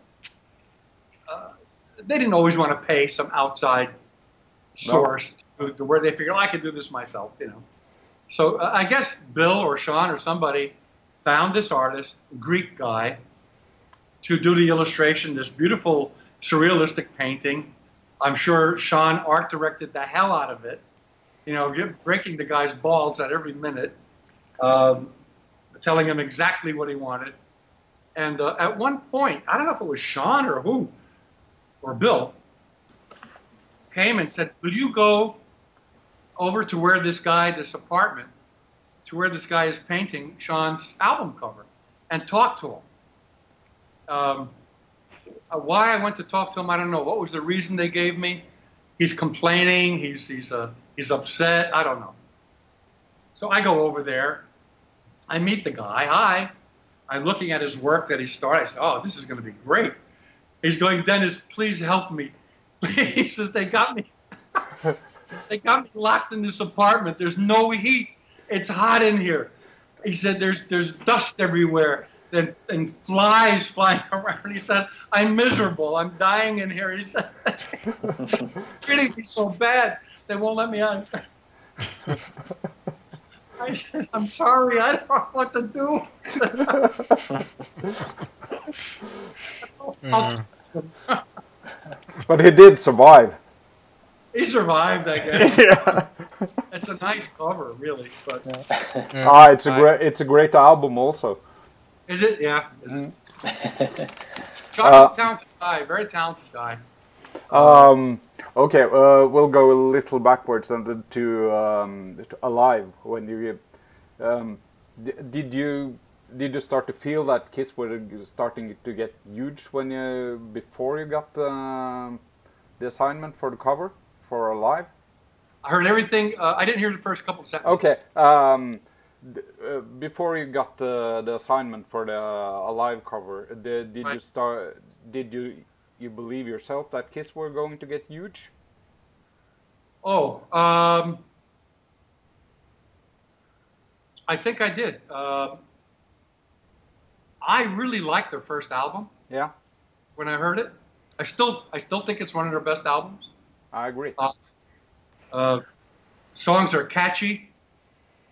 S1: didn't always want to pay some outside source to where they figured, I could do this myself. You know, so I guess Bill or Sean or somebody found this artist, Greek guy, to do the illustration. This beautiful surrealistic painting. I'm sure Sean art directed the hell out of it, you know, breaking the guy's balls at every minute, telling him exactly what he wanted. And at one point, I don't know if it was Sean or who, or Bill, came and said, will you go over to where this apartment, to where this guy is painting Sean's album cover and talk to him. Why I went to talk to him, I don't know. What was the reason they gave me? He's complaining. He's upset. I don't know. So I go over there. I meet the guy. Hi. I'm looking at his work that he started. I said, oh, this is going to be great. He's going, Dennis, please help me. He says, they got me locked in this apartment. There's no heat. It's hot in here. He said, there's dust everywhere. And flies flying around. He said, I'm miserable. I'm dying in here. He said, treating me so bad, they won't let me out. I said, I'm sorry. I don't know what to do.
S2: But he did survive.
S1: He survived, I guess.
S2: Yeah.
S1: It's a nice cover, really. But
S2: it's a great album, also.
S1: Is it? Yeah. Talented guy, very talented guy.
S2: Okay, we'll go a little backwards and to Alive. When you did you start to feel that Kiss were starting to get huge before you got the assignment for the cover for Alive?
S1: I heard everything. I didn't hear the first couple of seconds.
S2: Okay. Before you got the assignment for the Alive cover, did you start? Did you believe yourself that Kiss were going to get huge?
S1: Oh, I think I did. I really liked their first album.
S2: Yeah.
S1: When I heard it, I still think it's one of their best albums.
S2: I agree.
S1: Songs are catchy.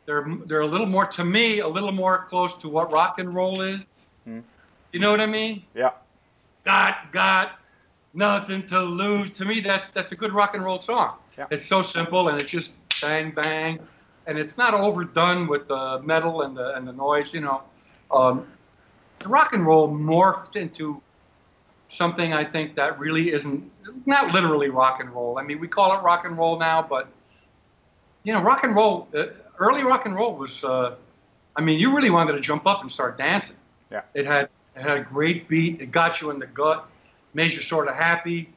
S1: They're a little more, to me, a little more close to what rock and roll is. You know what I mean?
S2: Yeah.
S1: Got nothing to lose. To me, that's a good rock and roll song.
S2: Yeah.
S1: It's so simple and it's just bang bang, and it's not overdone with the metal and the noise. You know, the rock and roll morphed into something I think that really isn't, not literally rock and roll. I mean, we call it rock and roll now, but you know, rock and roll. early rock and roll was, I mean, you really wanted to jump up and start dancing.
S2: Yeah.
S1: It had a great beat. It got you in the gut, made you sort of happy.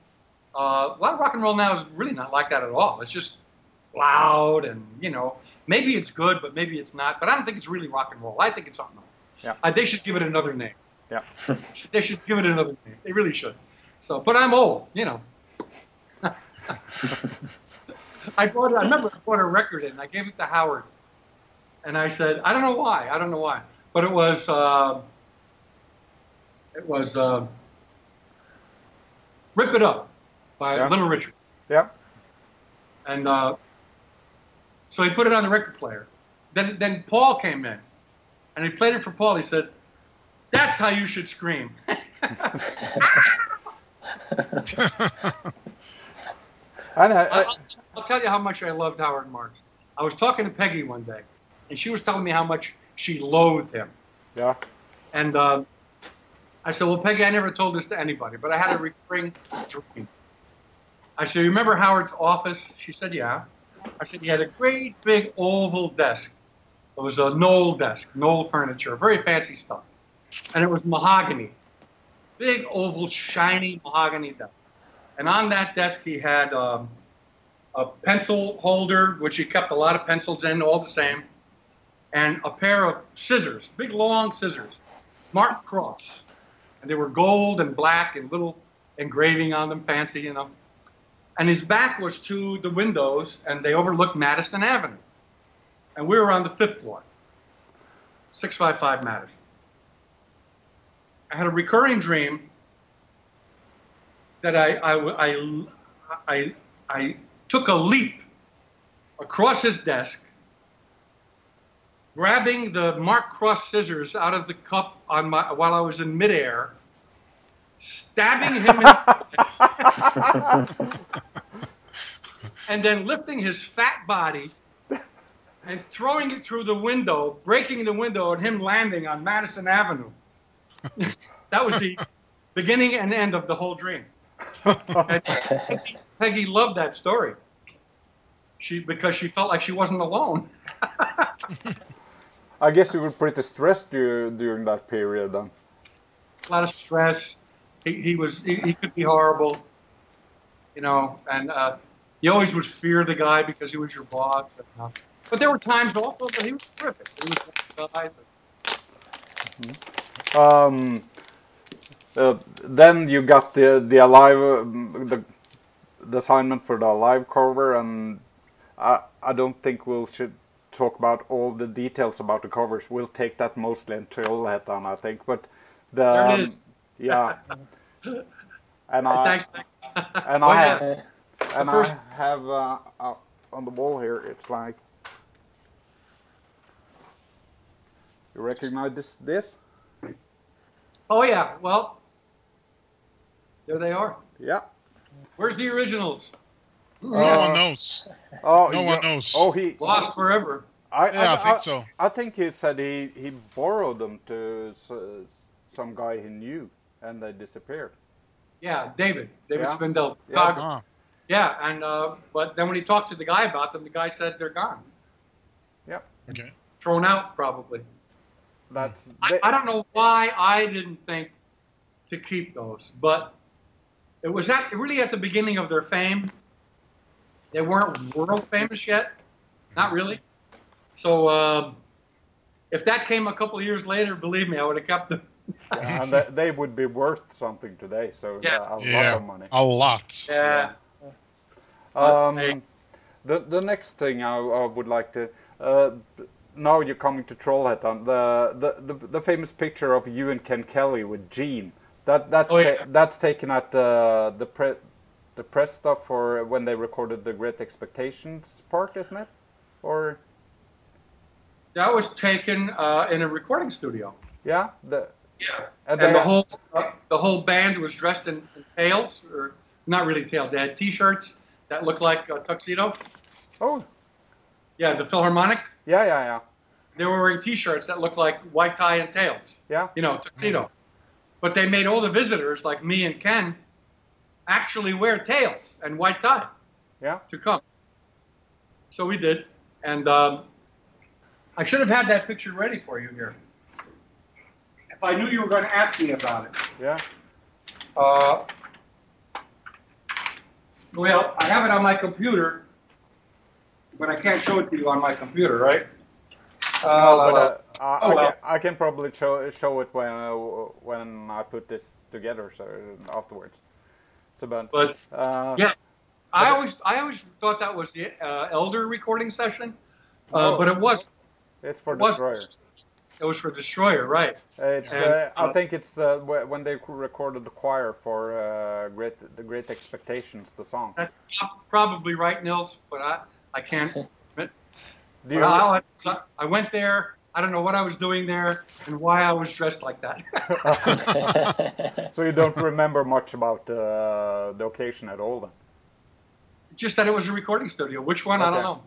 S1: A lot of rock and roll now is really not like that at all. It's just loud and, you know, maybe it's good, but maybe it's not. But I don't think it's really rock and roll. I think it's something else.
S2: Yeah.
S1: They should give it another name.
S2: Yeah.
S1: They should give it another name. They really should. So, but I'm old, you know. I remember I bought a record in. I gave it to Howard, and I said, I don't know why, but it was "Rip It Up" by Little Richard.
S2: Yeah.
S1: And so he put it on the record player. Then Paul came in, and he played it for Paul. He said, "That's how you should scream." I'll tell you how much I loved Howard Marks. I was talking to Peggy one day, and she was telling me how much she loathed him.
S2: Yeah.
S1: And I said, well, Peggy, I never told this to anybody, but I had a recurring dream. I said, you remember Howard's office? She said, yeah. I said, he had a great big oval desk. It was a Knoll desk, Knoll furniture, very fancy stuff. And it was mahogany. Big oval, shiny mahogany desk. And on that desk, he had a pencil holder, which he kept a lot of pencils in, all the same, and a pair of scissors, big long scissors, marked cross. And they were gold and black and little engraving on them, fancy, you know. And his back was to the windows, and they overlooked Madison Avenue. And we were on the 5th floor, 655 Madison. I had a recurring dream that I took a leap across his desk, grabbing the marked cross scissors out of the cup while I was in midair, stabbing him in the and then lifting his fat body and throwing it through the window, breaking the window, and him landing on Madison Avenue. That was the beginning and end of the whole dream. And Peggy loved that story. Because she felt like she wasn't alone.
S2: I guess you were pretty stressed during that period then.
S1: A lot of stress. He could be horrible, you know, and you always would fear the guy because he was your boss. And, but there were times also that he was terrific. He was one guy.
S2: Then you got the Alive, the assignment for the Alive cover, and I don't think should talk about all the details about the covers. We'll take that mostly in Trollhättan, I think. But
S1: there it is.
S2: Yeah. And
S1: I
S2: have on the wall here. It's like, you recognize this?
S1: Oh yeah. Well, there they are.
S2: Yeah.
S1: Where's the originals?
S3: No one knows.
S2: Oh,
S3: no one knows.
S2: Oh, he
S1: lost forever.
S3: I think so.
S2: I think he said he borrowed them to some guy he knew, and they disappeared.
S1: Yeah, David
S2: Yeah.
S1: Spindel.
S2: Yeah.
S1: Yeah, and but then when he talked to the guy about them, the guy said they're gone.
S2: Yep.
S3: Okay.
S1: Thrown out, probably.
S2: That's.
S1: I don't know why I didn't think to keep those, but it was really at the beginning of their fame. They weren't world famous yet, not really. So if that came a couple of years later, believe me, I would have kept them.
S2: Yeah, and they would be worth something today. So
S1: Yeah.
S2: a lot of money.
S3: A lot.
S1: Yeah.
S2: The next thing I would like to. Now you're coming to Trollhättan. The famous picture of you and Ken Kelly with Gene. That's taken at the press stuff for when they recorded the Great Expectations part, isn't it? Or
S1: That was taken in a recording studio.
S2: yeah,
S1: And the whole band was dressed in tails, or not really tails. They had T-shirts that looked like a tuxedo.
S2: Oh.
S1: Yeah, the Philharmonic.
S2: Yeah.
S1: They were wearing T-shirts that looked like white tie and tails.
S2: Yeah.
S1: You know, tuxedo. Mm-hmm. But they made all the visitors, like me and Ken, actually wear tails and white tie.
S2: Yeah.
S1: To come. So we did, and I should have had that picture ready for you here. If I knew you were going to ask me about it.
S2: Yeah.
S1: Well, I have it on my computer, but I can't show it to you on my computer, right?
S2: I can probably show it when I put this together, so afterwards. So, but
S1: yeah, I always thought that was the Elder recording session, but it wasn't.
S2: It's for Destroyer.
S1: It was for Destroyer, right?
S2: It's I think it's when they recorded the choir for the Great Expectations, the song.
S1: That's probably right, Nils, but I can't admit. I went there. I don't know what I was doing there and why I was dressed like that.
S2: So you don't remember much about the occasion at all, then?
S1: Just that it was a recording studio. Which one? Okay. I don't know.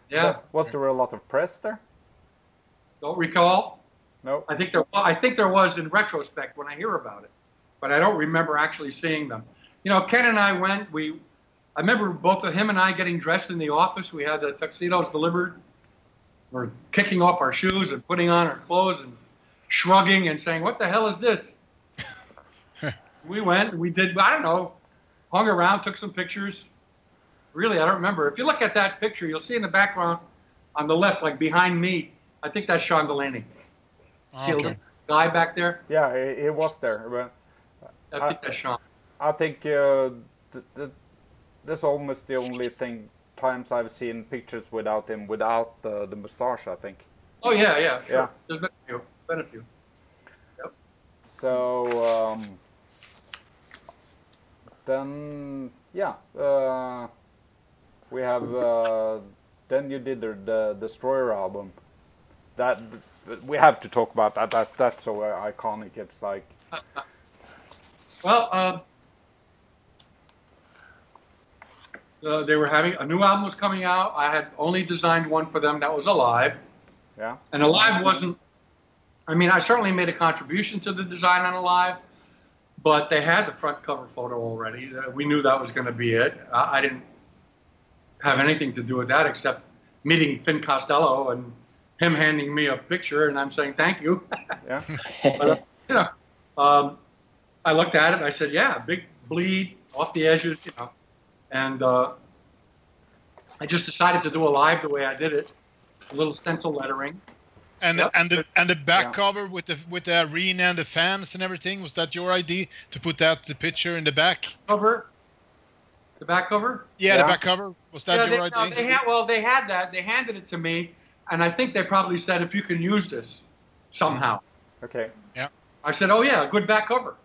S1: Yeah.
S2: Was there a lot of press there?
S1: Don't recall.
S2: No.
S1: I think there was in retrospect when I hear about it, but I don't remember actually seeing them. You know, Ken and I went. I remember both of him and I getting dressed in the office. We had the tuxedos delivered. We're kicking off our shoes and putting on our clothes and shrugging and saying, "What the hell is this?" We went. We did. I don't know. Hung around, took some pictures. Really, I don't remember. If you look at that picture, you'll see in the background on the left, like behind me, I think that's Sean Delaney. See a little guy back there?
S2: Yeah, it was there. But
S1: I think that's Sean.
S2: I think that's almost the only times I've seen pictures without him, without the moustache, I think.
S1: Oh, yeah, sure.
S2: Yeah.
S1: There's been a few. Yep.
S2: So, then, yeah. We have, then you did the Destroyer album. That, we have to talk about that. That's so iconic. It's like...
S1: Well, they were having, a new album was coming out. I had only designed one for them. That was Alive.
S2: Yeah.
S1: And Alive wasn't, I mean, I certainly made a contribution to the design on Alive, but they had the front cover photo already. We knew that was going to be it. I didn't have anything to do with that except meeting Finn Costello and him handing me a picture and I'm saying thank you.
S2: Yeah.
S1: But, you know, I looked at it and I said, yeah, big bleed off the edges, you know. And I just decided to do Alive the way I did it, a little stencil lettering.
S3: And the back cover with the arena and the fans and everything, was that your idea to put the picture in the back
S1: cover? The back cover?
S3: Yeah, the back cover. Was that your idea?
S1: No, they had that. They handed it to me, and I think they probably said, if you can use this somehow.
S2: Okay.
S3: Yeah.
S1: I said, oh yeah, good back cover.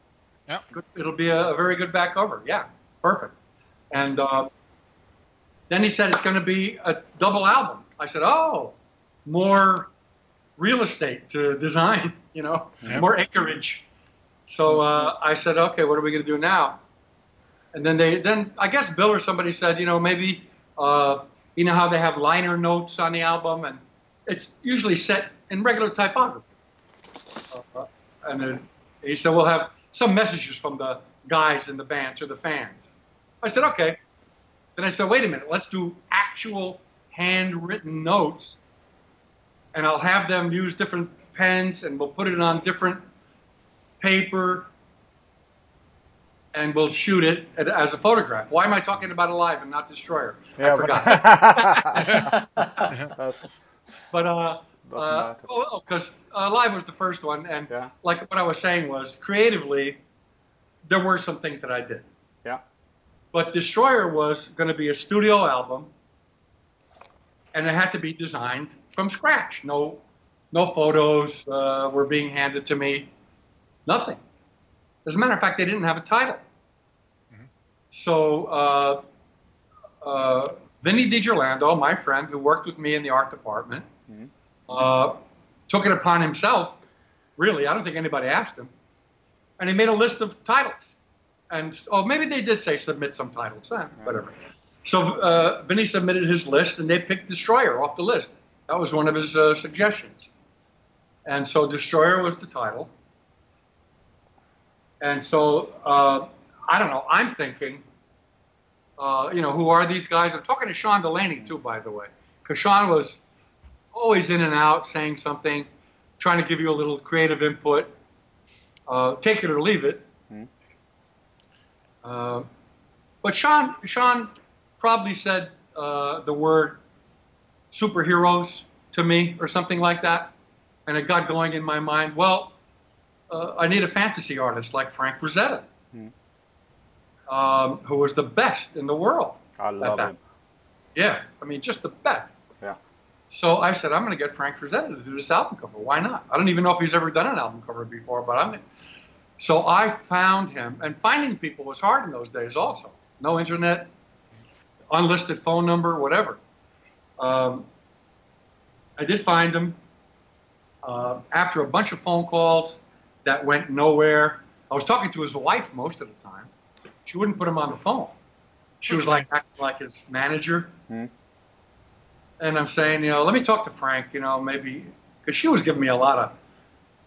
S3: Yeah.
S1: It'll be a very good back cover. Yeah, perfect. And then he said it's going to be a double album. I said, oh, more real estate to design, you know, more acreage. So I said, okay, what are we going to do now? And then I guess Bill or somebody said, you know, maybe, you know how they have liner notes on the album, and it's usually set in regular typography. And then he said, we'll have some messages from the guys in the band to the fans. I said, okay. Then I said, wait a minute, let's do actual handwritten notes, and I'll have them use different pens, and we'll put it on different paper, and we'll shoot it as a photograph. Why am I talking about Alive and not Destroyer?
S2: Yeah,
S1: I forgot. But because Alive was the first one, and like what I was saying was, creatively, there were some things that I did.
S2: Yeah.
S1: But Destroyer was going to be a studio album, and it had to be designed from scratch. No photos were being handed to me. Nothing. As a matter of fact, they didn't have a title. Mm-hmm. So Vinny DiGirlando, my friend, who worked with me in the art department, took it upon himself. Really, I don't think anybody asked him. And he made a list of titles. And, maybe they did say submit some titles. Whatever. So Vinny submitted his list, and they picked Destroyer off the list. That was one of his suggestions. And so Destroyer was the title. And so, I don't know, I'm thinking, you know, who are these guys? I'm talking to Sean Delaney, too, by the way. Because Sean was always in and out, saying something, trying to give you a little creative input. Take it or leave it. But Sean probably said the word superheroes to me or something like that. And it got going in my mind, well, I need a fantasy artist like Frank Frazetta, who was the best in the world.
S2: I love him.
S1: Yeah, I mean, just the best.
S2: Yeah.
S1: So I said, I'm going to get Frank Frazetta to do this album cover. Why not? I don't even know if he's ever done an album cover before, but So I found him, and finding people was hard in those days also. No internet, unlisted phone number, whatever. I did find him after a bunch of phone calls that went nowhere. I was talking to his wife most of the time. She wouldn't put him on the phone. She was like acting like his manager. And I'm saying, let me talk to Frank, maybe, because she was giving me a lot of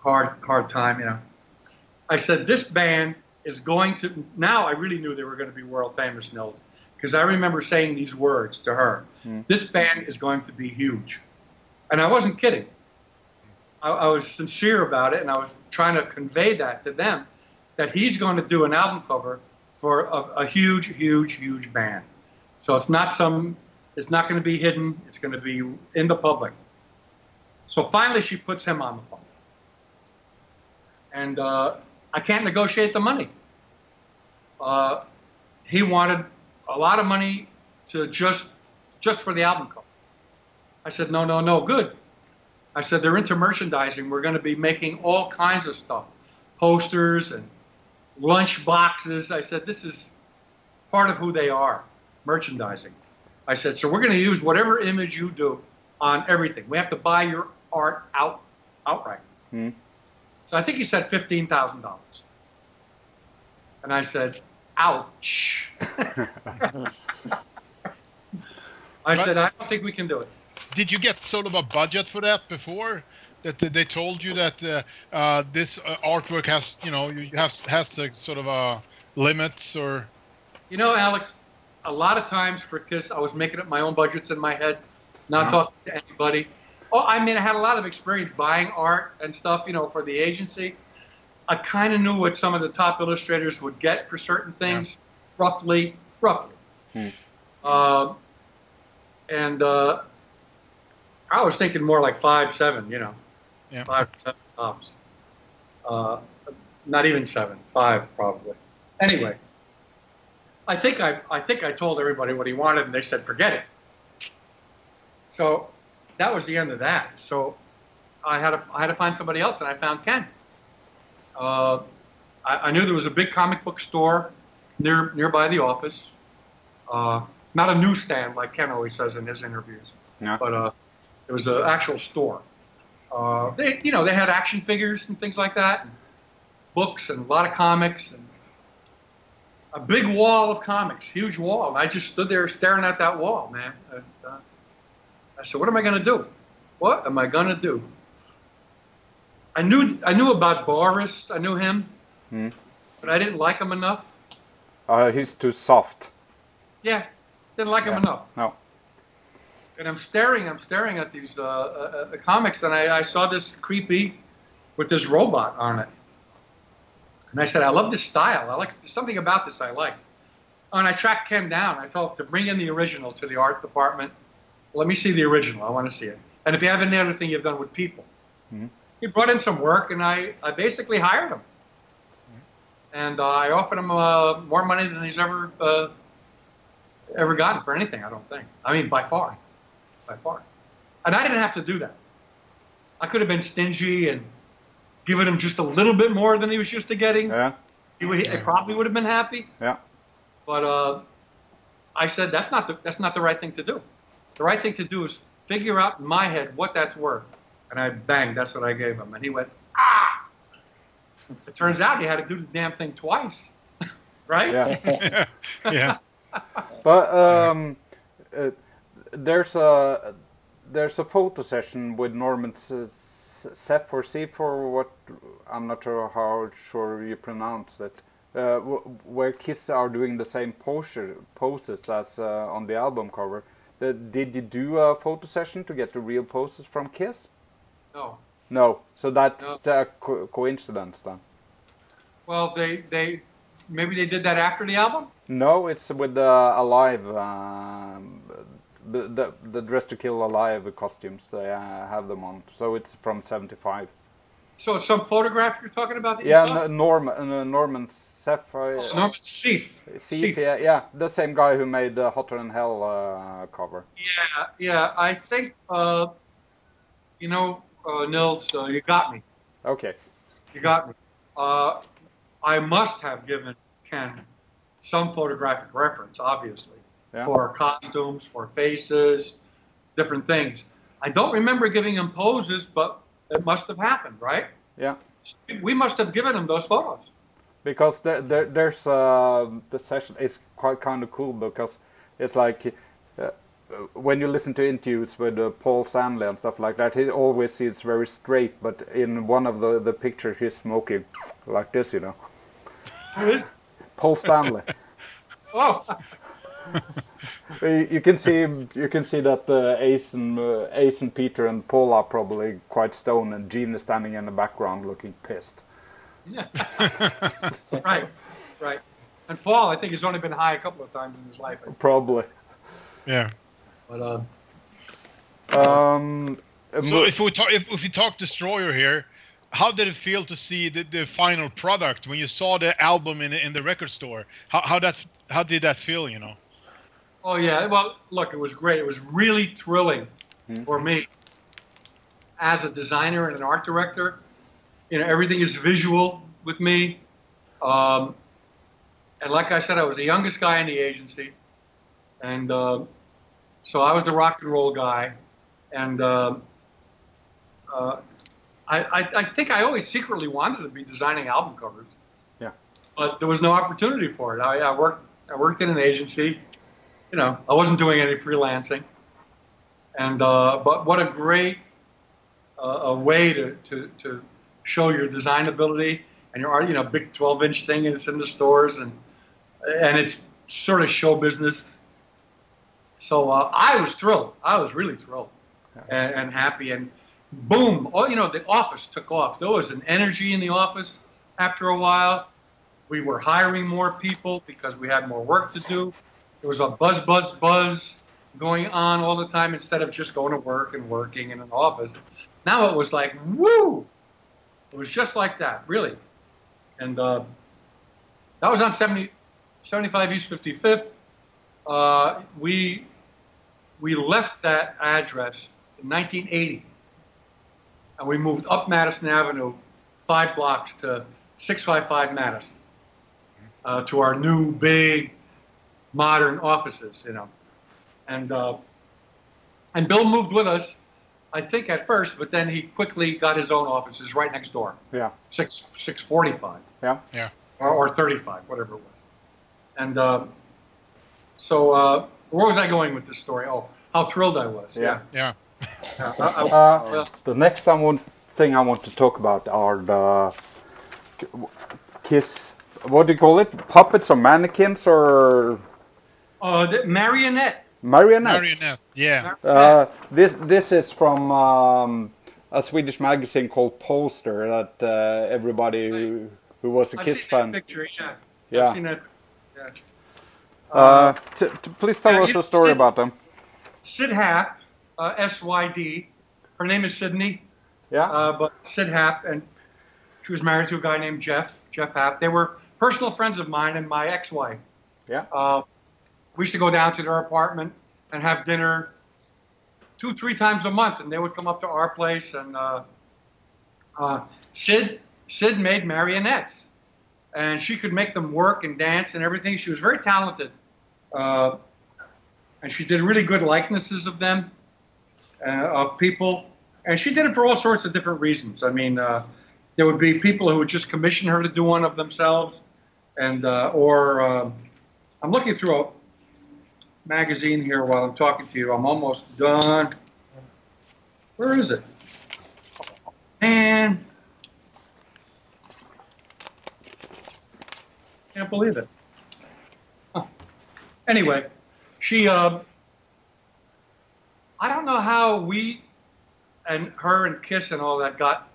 S1: hard time, I said, this band is going to, now I really knew they were going to be world famous, Nils, because I remember saying these words to her. This band is going to be huge. And I wasn't kidding. I was sincere about it, and I was trying to convey that to them, that he's going to do an album cover for a huge, huge, huge band. So it's not going to be hidden. It's going to be in the public. So finally she puts him on the phone. And I can't negotiate the money. He wanted a lot of money to just for the album cover. I said, no, good. I said, they're into merchandising. We're going to be making all kinds of stuff, posters and lunch boxes. I said, this is part of who they are, merchandising. I said, so we're going to use whatever image you do on everything. We have to buy your art outright. So I think he said $15,000. And I said, ouch. I said, I don't think we can do it.
S3: Did you get sort of a budget for that before? That they told you that this artwork has, has a sort of limits or?
S1: Alex, a lot of times for Kiss, I was making up my own budgets in my head, not talking to anybody. Oh, I mean, I had a lot of experience buying art and stuff, for the agency. I kind of knew what some of the top illustrators would get for certain things, roughly. And I was thinking more like 5, 7, 5, 7 tops. Not even 7, 5 probably. Anyway, I think I told everybody what he wanted, and they said forget it. So that was the end of that. So I had to find somebody else, and I found Ken. I knew there was a big comic book store nearby the office. Not a newsstand like Ken always says in his interviews, but it was an actual store. They had action figures and things like that, and books and a lot of comics, and a big wall of comics, huge wall. And I just stood there staring at that wall, man. I said, what am I going to do? What am I going to do? I knew about Boris. I knew him, but I didn't like him enough.
S2: He's too soft.
S1: Yeah, didn't like him enough.
S2: No.
S1: And I'm staring at these comics, and I saw this creepy with this robot on it. And I said, I love this style. There's something about this I like. And I tracked Ken down. I told him to bring in the original to the art department. Let me see the original. I want to see it. And if you have any other thing you've done with people. He brought in some work, and I basically hired him. And I offered him more money than he's ever gotten for anything, I don't think. I mean, by far. And I didn't have to do that. I could have been stingy and given him just a little bit more than he was used to getting.
S2: Yeah.
S1: He probably would have been happy.
S2: Yeah.
S1: But I said that's not the right thing to do. The right thing to do is figure out in my head what that's worth. And that's what I gave him. And he went, ah! It turns out he had to do the damn thing twice. Right?
S2: Yeah.
S3: Yeah.
S2: But there's a photo session with Norman Seth or C4, what I'm not sure how you pronounce it, where Kiss are doing the same poses as on the album cover. did you do a photo session to get the real poses from Kiss?
S1: No.
S2: No. So that's
S1: No.
S2: a coincidence then.
S1: Well, they maybe they did that after the album.
S2: No, it's with the Alive, the Dress to Kill Alive costumes. They have them on. So it's from '75.
S1: So it's some photograph you're talking about that you
S2: Yeah,
S1: saw?
S2: Norman Seff.
S1: Norman Seif.
S2: Seif, yeah, the same guy who made the Hotter Than Hell cover.
S1: Yeah. I think Nils, you got me.
S2: Okay.
S1: You got me. I must have given Ken some photographic reference, obviously, for costumes, for faces, different things. I don't remember giving him poses, but it must have happened, right?
S2: Yeah.
S1: We must have given him those photos.
S2: Because there's the session is quite kind of cool because it's like when you listen to interviews with Paul Stanley and stuff like that, he always seems very straight, but in one of the pictures he's smoking like this, you know.
S1: Who is?
S2: Paul Stanley.
S1: Oh.
S2: You can see that Ace and Peter and Paul are probably quite stoned, and Gene is standing in the background looking pissed.
S1: Right. And Paul, I think, has only been high a couple of times in his life.
S2: Probably.
S3: Yeah.
S1: But
S3: so if we talk Destroyer here, how did it feel to see the final product when you saw the album in the record store? How did that feel? You know.
S1: Oh yeah. Well, look, it was great. It was really thrilling for me as a designer and an art director. You know, everything is visual with me. And like I said, I was the youngest guy in the agency, and so I was the rock and roll guy, and I think I always secretly wanted to be designing album covers.
S2: Yeah.
S1: But there was no opportunity for it. I worked in an agency. You know, I wasn't doing any freelancing. And but what a great a way to show your design ability and your art. You know, big 12-inch thing, and it's in the stores, and it's sort of show business. So I was thrilled. I was really thrilled and happy. And boom, the office took off. There was an energy in the office after a while. We were hiring more people because we had more work to do. There was a buzz going on all the time instead of just going to work and working in an office. Now it was like, woo! It was just like that, really. And that was on 75 East 55th. We left that address in 1980. And we moved up Madison Avenue 5 blocks to 655 Madison to our new big modern offices, you know. And Bill moved with us, I think at first, but then he quickly got his own offices right next door. Yeah. 645.
S2: Yeah.
S1: Or 35, whatever it was. And so where was I going with this story? Oh, how thrilled I was.
S3: Yeah.
S2: The next thing I want to talk about are the Kiss. What do you call it? Puppets or mannequins or?
S1: The marionette.
S2: Marionettes.
S3: Marionette. Yeah.
S2: This is from a Swedish magazine called Poster that everybody who was a Kiss fan.
S1: Picture,
S2: yeah.
S1: I've seen that. Yeah.
S2: Please tell us a story about them.
S1: Sid Happ, S-Y-D. Her name is Sydney.
S2: Yeah.
S1: But Sid Happ, and she was married to a guy named Jeff Happ. They were personal friends of mine and my ex-wife.
S2: Yeah.
S1: We used to go down to their apartment and have dinner 2-3 times a month, and they would come up to our place. And Sid made marionettes, and she could make them work and dance and everything. She was very talented, and she did really good likenesses of them, of people. And she did it for all sorts of different reasons. I mean, there would be people who would just commission her to do one of themselves, and I'm looking through a magazine here while I'm talking to you. I'm almost done. Where is it? And can't believe it. Huh. Anyway, she how we and her and Kiss and all that got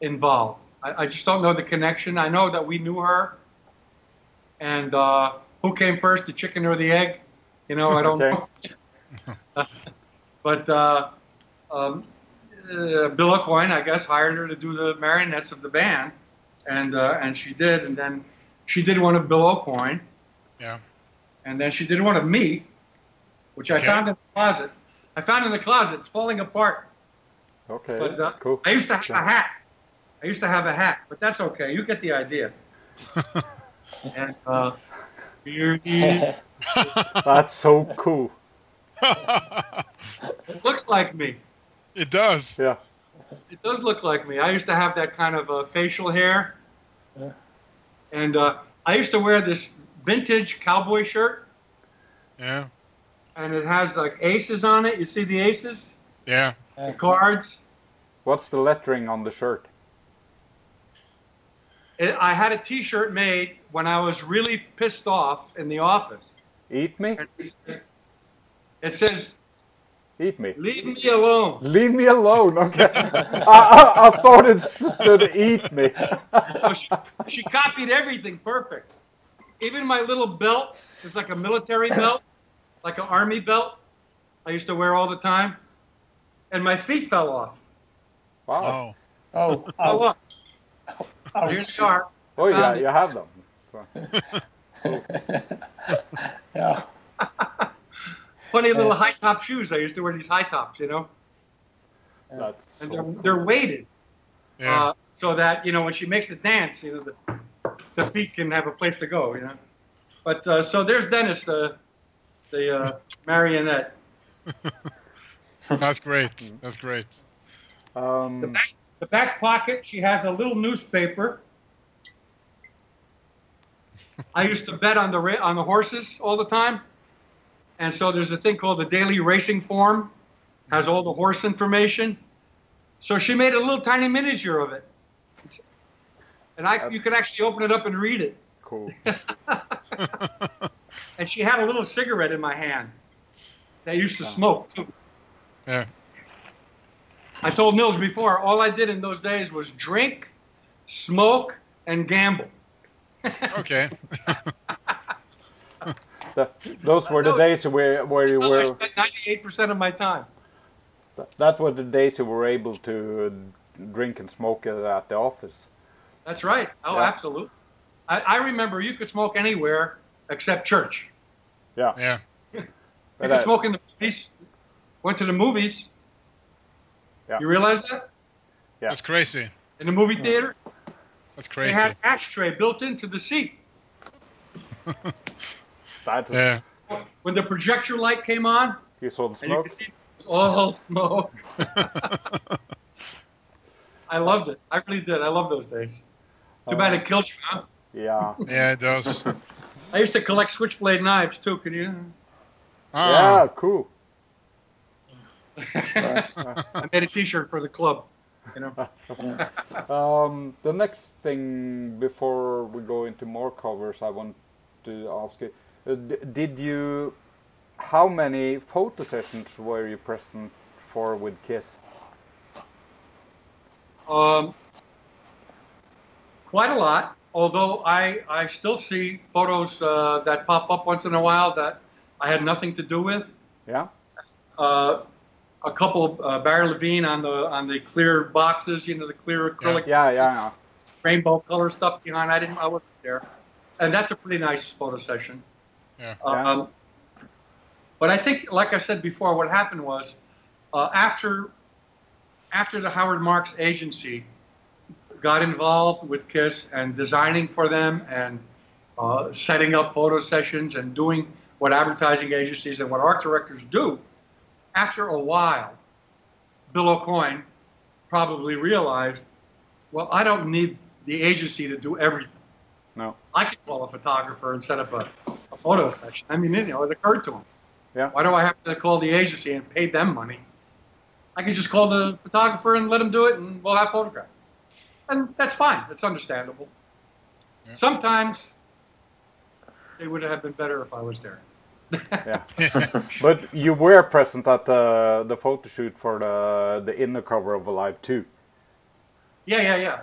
S1: involved. I just don't know the connection. I know that we knew her. And who came first, the chicken or the egg? You know, I don't know. But Bill O'Coin, I guess, hired her to do the marionettes of the band. And she did. And then she did one of Bill O'Coin.
S3: Yeah.
S1: And then she did one of me, which I found in the closet. I found in the closet. It's falling apart.
S2: Okay,
S1: But
S2: cool.
S1: I used to have a hat. I used to have a hat, but that's okay. You get the idea. And
S2: That's so cool.
S1: it looks like me.
S3: It does.
S2: Yeah.
S1: It does look like me. I used to have that kind of facial hair.
S4: Yeah.
S1: And I used to wear this vintage cowboy shirt.
S3: Yeah.
S1: And it has like aces on it. You see the aces?
S3: Yeah.
S1: The cards.
S2: What's the lettering on the shirt?
S1: I had a T-shirt made when I was really pissed off in the office.
S2: Eat me?
S1: It says,
S2: Eat me.
S1: "Leave me alone."
S2: Leave me alone. Okay. I thought it stood eat me.
S1: So she copied everything perfect. Even my little belt, it's like a military belt, like an army belt I used to wear all the time. And my feet fell off.
S2: Wow.
S3: Oh.
S1: Oh, look.
S4: Ouch.
S1: Here they are.
S2: Oh yeah,
S1: Found it.
S2: you have them. So.
S4: Yeah.
S1: Funny little high top shoes. I used to wear these high tops, you know.
S2: That's
S1: And
S2: so
S1: they're weighted.
S3: Yeah.
S1: So that, you know, when she makes it dance, you know, the feet can have a place to go, you know. But so there's Dennis, the marionette.
S3: That's great. That's great.
S1: The back pocket, she has a little newspaper. I used to bet on the horses all the time. And so there's a thing called the Daily Racing Form, has all the horse information. So she made a little tiny miniature of it. And you could actually open it up and read it.
S2: cool.
S1: And she had a little cigarette in my hand that used to smoke too.
S3: Yeah.
S1: I told Nils before, all I did in those days was drink, smoke, and gamble.
S3: Okay.
S2: Those were the days where you
S1: So I
S2: were.
S1: spent 98% of my time.
S2: That were the days you were able to drink and smoke at the office.
S1: That's right. Oh,
S2: Yeah.
S1: absolutely. I remember you could smoke anywhere except church.
S2: Yeah.
S3: Yeah.
S1: You
S2: But
S1: could smoke in the movies. Went to the movies.
S2: Yeah.
S1: You realize that?
S2: Yeah.
S3: That's crazy.
S1: In the movie theater,
S3: That's
S1: they
S3: crazy.
S1: had an ashtray built into the seat.
S2: That
S3: Yeah.
S1: When the projector light came on,
S2: you saw the
S1: and you
S2: smoke.
S1: could see it was all smoke. I loved it. I really did. I love those days. Too bad it killed you, huh?
S2: Yeah.
S3: Yeah, it does.
S1: I used to collect switchblade knives too. Can you?
S3: Ah,
S2: Yeah. Cool.
S1: I made a T-shirt for the club. You know.
S2: The next thing before we go into more covers, I want to ask you: did you? How many photo sessions were you present for with Kiss?
S1: Quite a lot. Although I still see photos that pop up once in a while that I had nothing to do with.
S2: Yeah.
S1: A couple Barry Levine on the clear boxes, you know, the clear acrylic,
S2: Yeah.
S1: rainbow color stuff behind. I wasn't there, and that's a pretty nice photo session.
S3: Yeah.
S1: But I think, like I said before, what happened was after the Howard Marks agency got involved with KISS and designing for them and setting up photo sessions and doing what advertising agencies and what art directors do, after a while, Bill O'Coin probably realized, well, I don't need the agency to do everything.
S2: No.
S1: I could call a photographer and set up a photo session. I mean, you know, it occurred to him.
S2: Yeah.
S1: Why do I have to call the agency and pay them money? I could just call the photographer and let him do it, and we'll have photographs. And that's fine. That's understandable.
S3: Yeah.
S1: Sometimes it would have been better if I was there.
S2: Yeah. But you were present at the photo shoot for the inner cover of Alive 2.
S1: Yeah.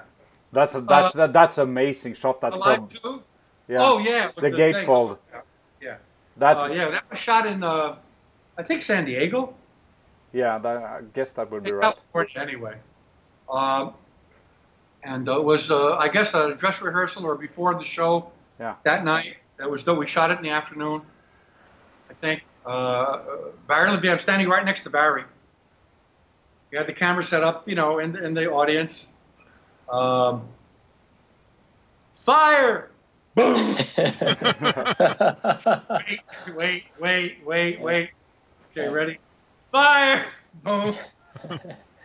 S2: That's amazing shot. That
S1: Alive 2?
S2: Yeah.
S1: Oh, yeah.
S2: The gatefold.
S1: Yeah.
S2: Yeah.
S1: That was shot in, I think, San Diego.
S2: Yeah, I guess that would be
S1: In
S2: right.
S1: California, anyway. And it was, I guess, a dress rehearsal or before the show that night. We shot it in the afternoon, I think. Barry Levy, I'm standing right next to Barry. We had the camera set up, in the audience. Fire! Boom! wait. Okay, ready? Fire! Boom!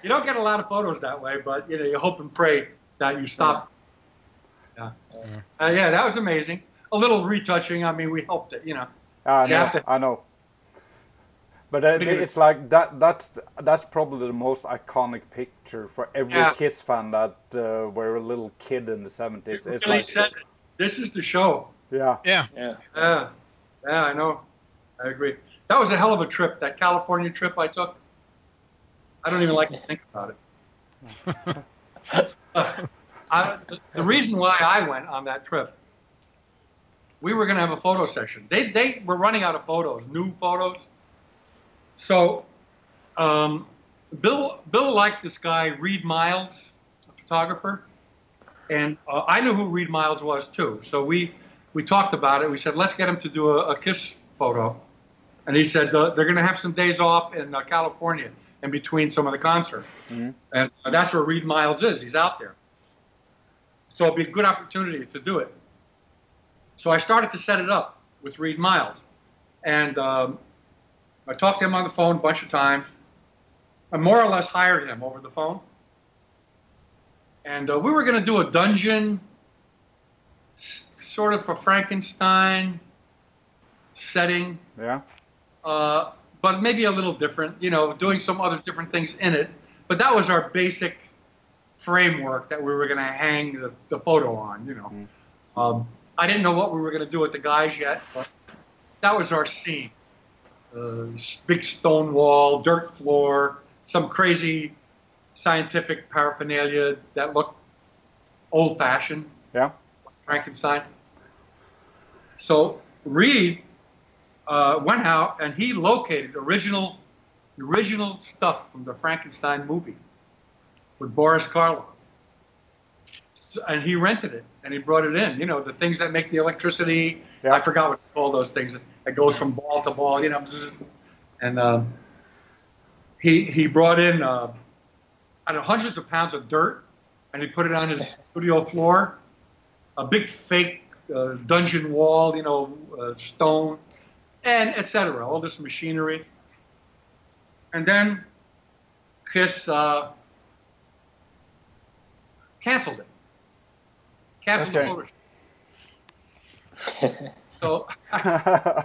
S1: You don't get a lot of photos that way, but you hope and pray that you stop. Yeah, that was amazing. A little retouching. I mean, we helped it.
S2: I know. But it's like that's probably the most iconic picture for every Kiss fan that were a little kid in the 70s. It's
S1: really
S2: like
S1: said, this is the show.
S3: Yeah.
S1: Yeah, I know. I agree. That was a hell of a trip. That California trip I took. I don't even like to think about it. The reason why I went on that trip, we were going to have a photo session. They were running out of photos, new photos. So Bill liked this guy, Reed Miles, a photographer. And I knew who Reed Miles was, too. So we talked about it. We said, let's get him to do a Kiss photo. And he said, they're going to have some days off in California in between some of the concerts. Mm-hmm. And that's where Reed Miles is. He's out there. So it'd be a good opportunity to do it. So I started to set it up with Reed Miles. And I talked to him on the phone a bunch of times. I more or less hired him over the phone. And we were going to do a dungeon, sort of a Frankenstein setting.
S2: Yeah.
S1: But maybe a little different, doing some other different things in it. But that was our basic framework that we were going to hang the photo on, I didn't know what we were going to do with the guys yet, but that was our scene. Big stone wall, dirt floor, some crazy scientific paraphernalia that looked old-fashioned.
S2: Yeah.
S1: Like Frankenstein. So Reed went out and he located original stuff from the Frankenstein movie with Boris Karloff. So, and he rented it and he brought it in. The things that make the electricity. Yeah. I forgot what to call those things. It goes from ball to ball. And he brought in hundreds of pounds of dirt and he put it on his studio floor. A big fake dungeon wall, stone, and etc. All this machinery. And then Kiss canceled it. Canceled the photo shoot. So I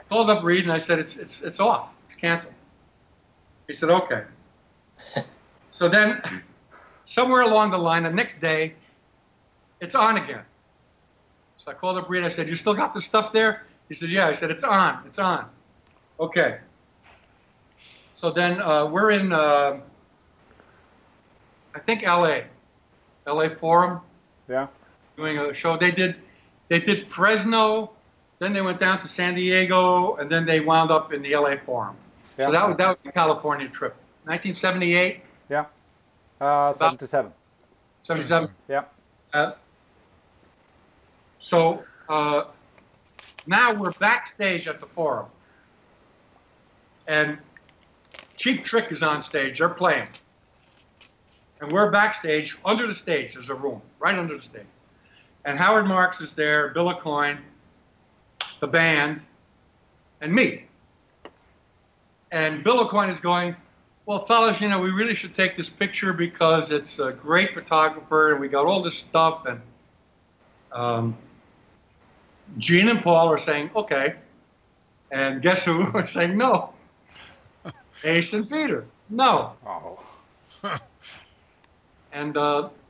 S1: called up Reed and I said, it's off. It's canceled. He said, okay. So then somewhere along the line, the next day, it's on again. So I called up Reed and I said, you still got the stuff there? He said, yeah. I said, it's on. It's on. Okay. So then we're in, I think, LA Forum. Yeah. Doing a show. They did Fresno, then they went down to San Diego, and then they wound up in the LA Forum. Yeah. So that was the California trip. 1978.
S2: Yeah. 77.
S1: 77.
S2: Yeah.
S1: So now we're backstage at the Forum, and Cheap Trick is on stage. They're playing. And we're backstage. Under the stage, there's a room, right under the stage. And Howard Marks is there, Bill Aucoin, the band, and me. And Bill Aucoin is going, well, fellas, we really should take this picture because it's a great photographer, and we got all this stuff. And Gene and Paul are saying, okay. And guess who are saying no? Ace and Peter, no.
S2: Oh.
S1: And,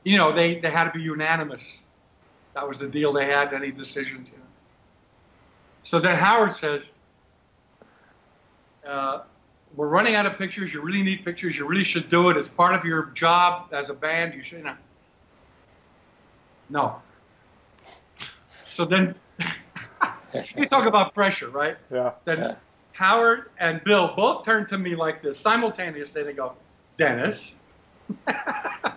S1: they had to be unanimous. That was the deal they had, any decisions. So then Howard says, we're running out of pictures. You really need pictures. You really should do it. It's part of your job as a band. You should. No. So then, you talk about pressure, right?
S2: Yeah.
S1: Then Howard and Bill both turned to me like this simultaneously. They go, Dennis. I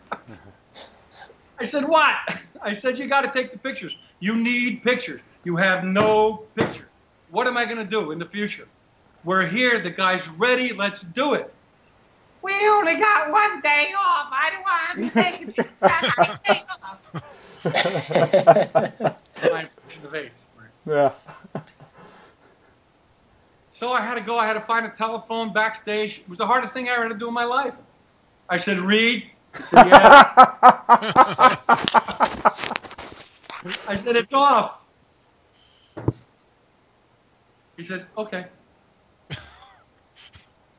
S1: said, what? I said, you got to take the pictures. You need pictures. You have no pictures. What am I going to do in the future? We're here. The guy's ready. Let's do it. We only got one day off. I don't want to take a day off. My impression of AIDS.
S2: Yeah.
S1: So I had to go. I had to find a telephone backstage. It was the hardest thing I ever had to do in my life. I said, Reed. He said, yeah. I said, it's off. He said, okay.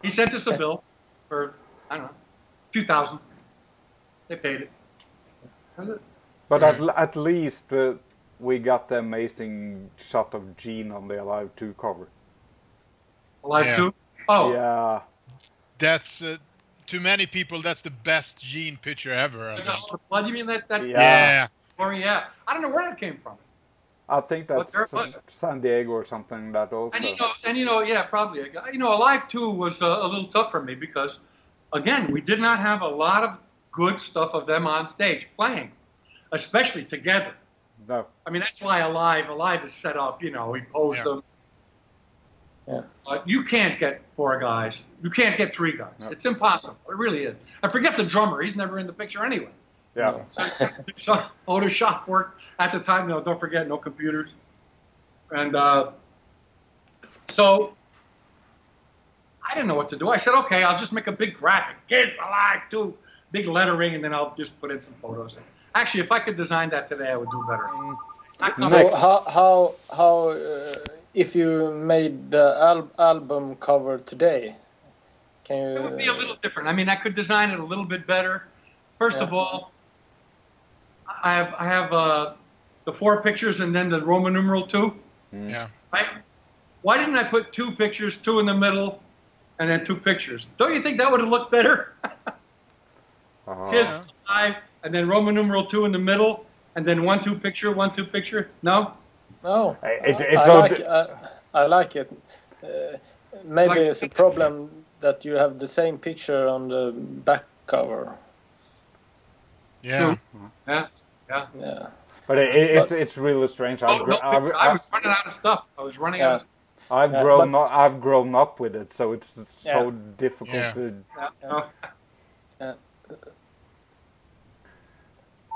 S1: He sent us a bill for, I don't know, a few thousand. They paid it.
S2: But at least we got the amazing shot of Gene on the Alive 2 cover.
S1: Alive 2? Oh.
S2: Yeah.
S3: That's, to many people, that's the best Gene picture ever. I think.
S1: What do you mean that?
S3: Yeah.
S1: Or yeah. I don't know where that came from.
S2: I think that's San Diego or something that also.
S1: And you know, yeah, probably. You know, Alive 2 was a little tough for me because, again, we did not have a lot of good stuff of them on stage playing, especially together.
S2: No.
S1: I mean, that's why Alive is set up. You know, we posed them.
S4: Yeah.
S1: You can't get 4 guys. You can't get 3 guys. No. It's impossible. It really is. I forget the drummer. He's never in the picture anyway.
S2: Yeah.
S1: So Photoshop worked at the time. No, don't forget, no computers. And so I didn't know what to do. I said, okay, I'll just make a big graphic. Kids Alive 2, big lettering, and then I'll just put in some photos. Actually, if I could design that today, I would do better.
S4: So how if you made the album cover today, can you?
S1: It would be a little different. I mean, I could design it a little bit better. First of all, I have the 4 pictures and then the Roman numeral 2.
S3: Yeah.
S1: Right? Why didn't I put 2 pictures, 2 in the middle, and then 2 pictures? Don't you think that would have looked better? Kiss Alive, and then Roman numeral 2 in the middle, and then 1, 2 picture, 1, 2 picture. No.
S4: No. I like it. Maybe it's a problem that you have the same picture on the back cover.
S3: Yeah.
S1: Yeah.
S2: But it's really strange.
S1: I was running out of stuff. I was running out of stuff.
S2: I've grown up with it, so it's so difficult to.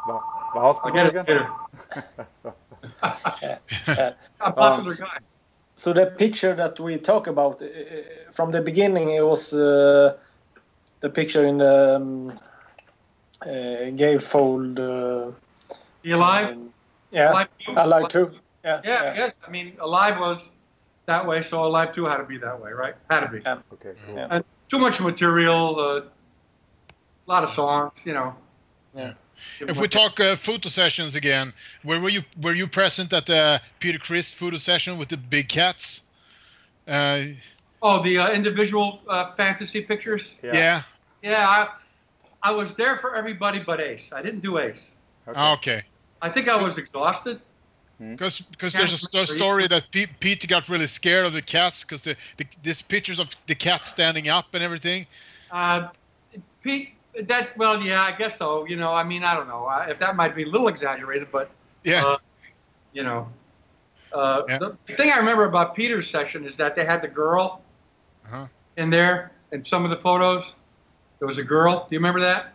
S1: I'll get it later. A popular guy.
S4: So the picture that we talk about from the beginning, it was the picture in the gatefold.
S1: The Alive?
S4: Alive 2.
S1: Yeah, yes. I mean, Alive was that way, so Alive 2 had to be that way, right? Had to be.
S4: Yeah.
S2: Okay, cool.
S1: And too much material, a lot of songs, you know.
S4: Yeah.
S3: If we talk photo sessions again, were you present at the Peter Criss photo session with the big cats?
S1: The individual fantasy pictures?
S3: Yeah.
S1: Yeah, I was there for everybody but Ace. I didn't do Ace.
S3: Okay.
S1: I think I was exhausted.
S3: Because there's a story that Peter got really scared of the cats because there's pictures of the cat standing up and everything.
S1: Pete, I guess so. You know, I mean, I don't know if that might be a little exaggerated, but
S3: yeah,
S1: you know, the thing I remember about Peter's session is that they had the girl in there in some of the photos. There was a girl. Do you remember that?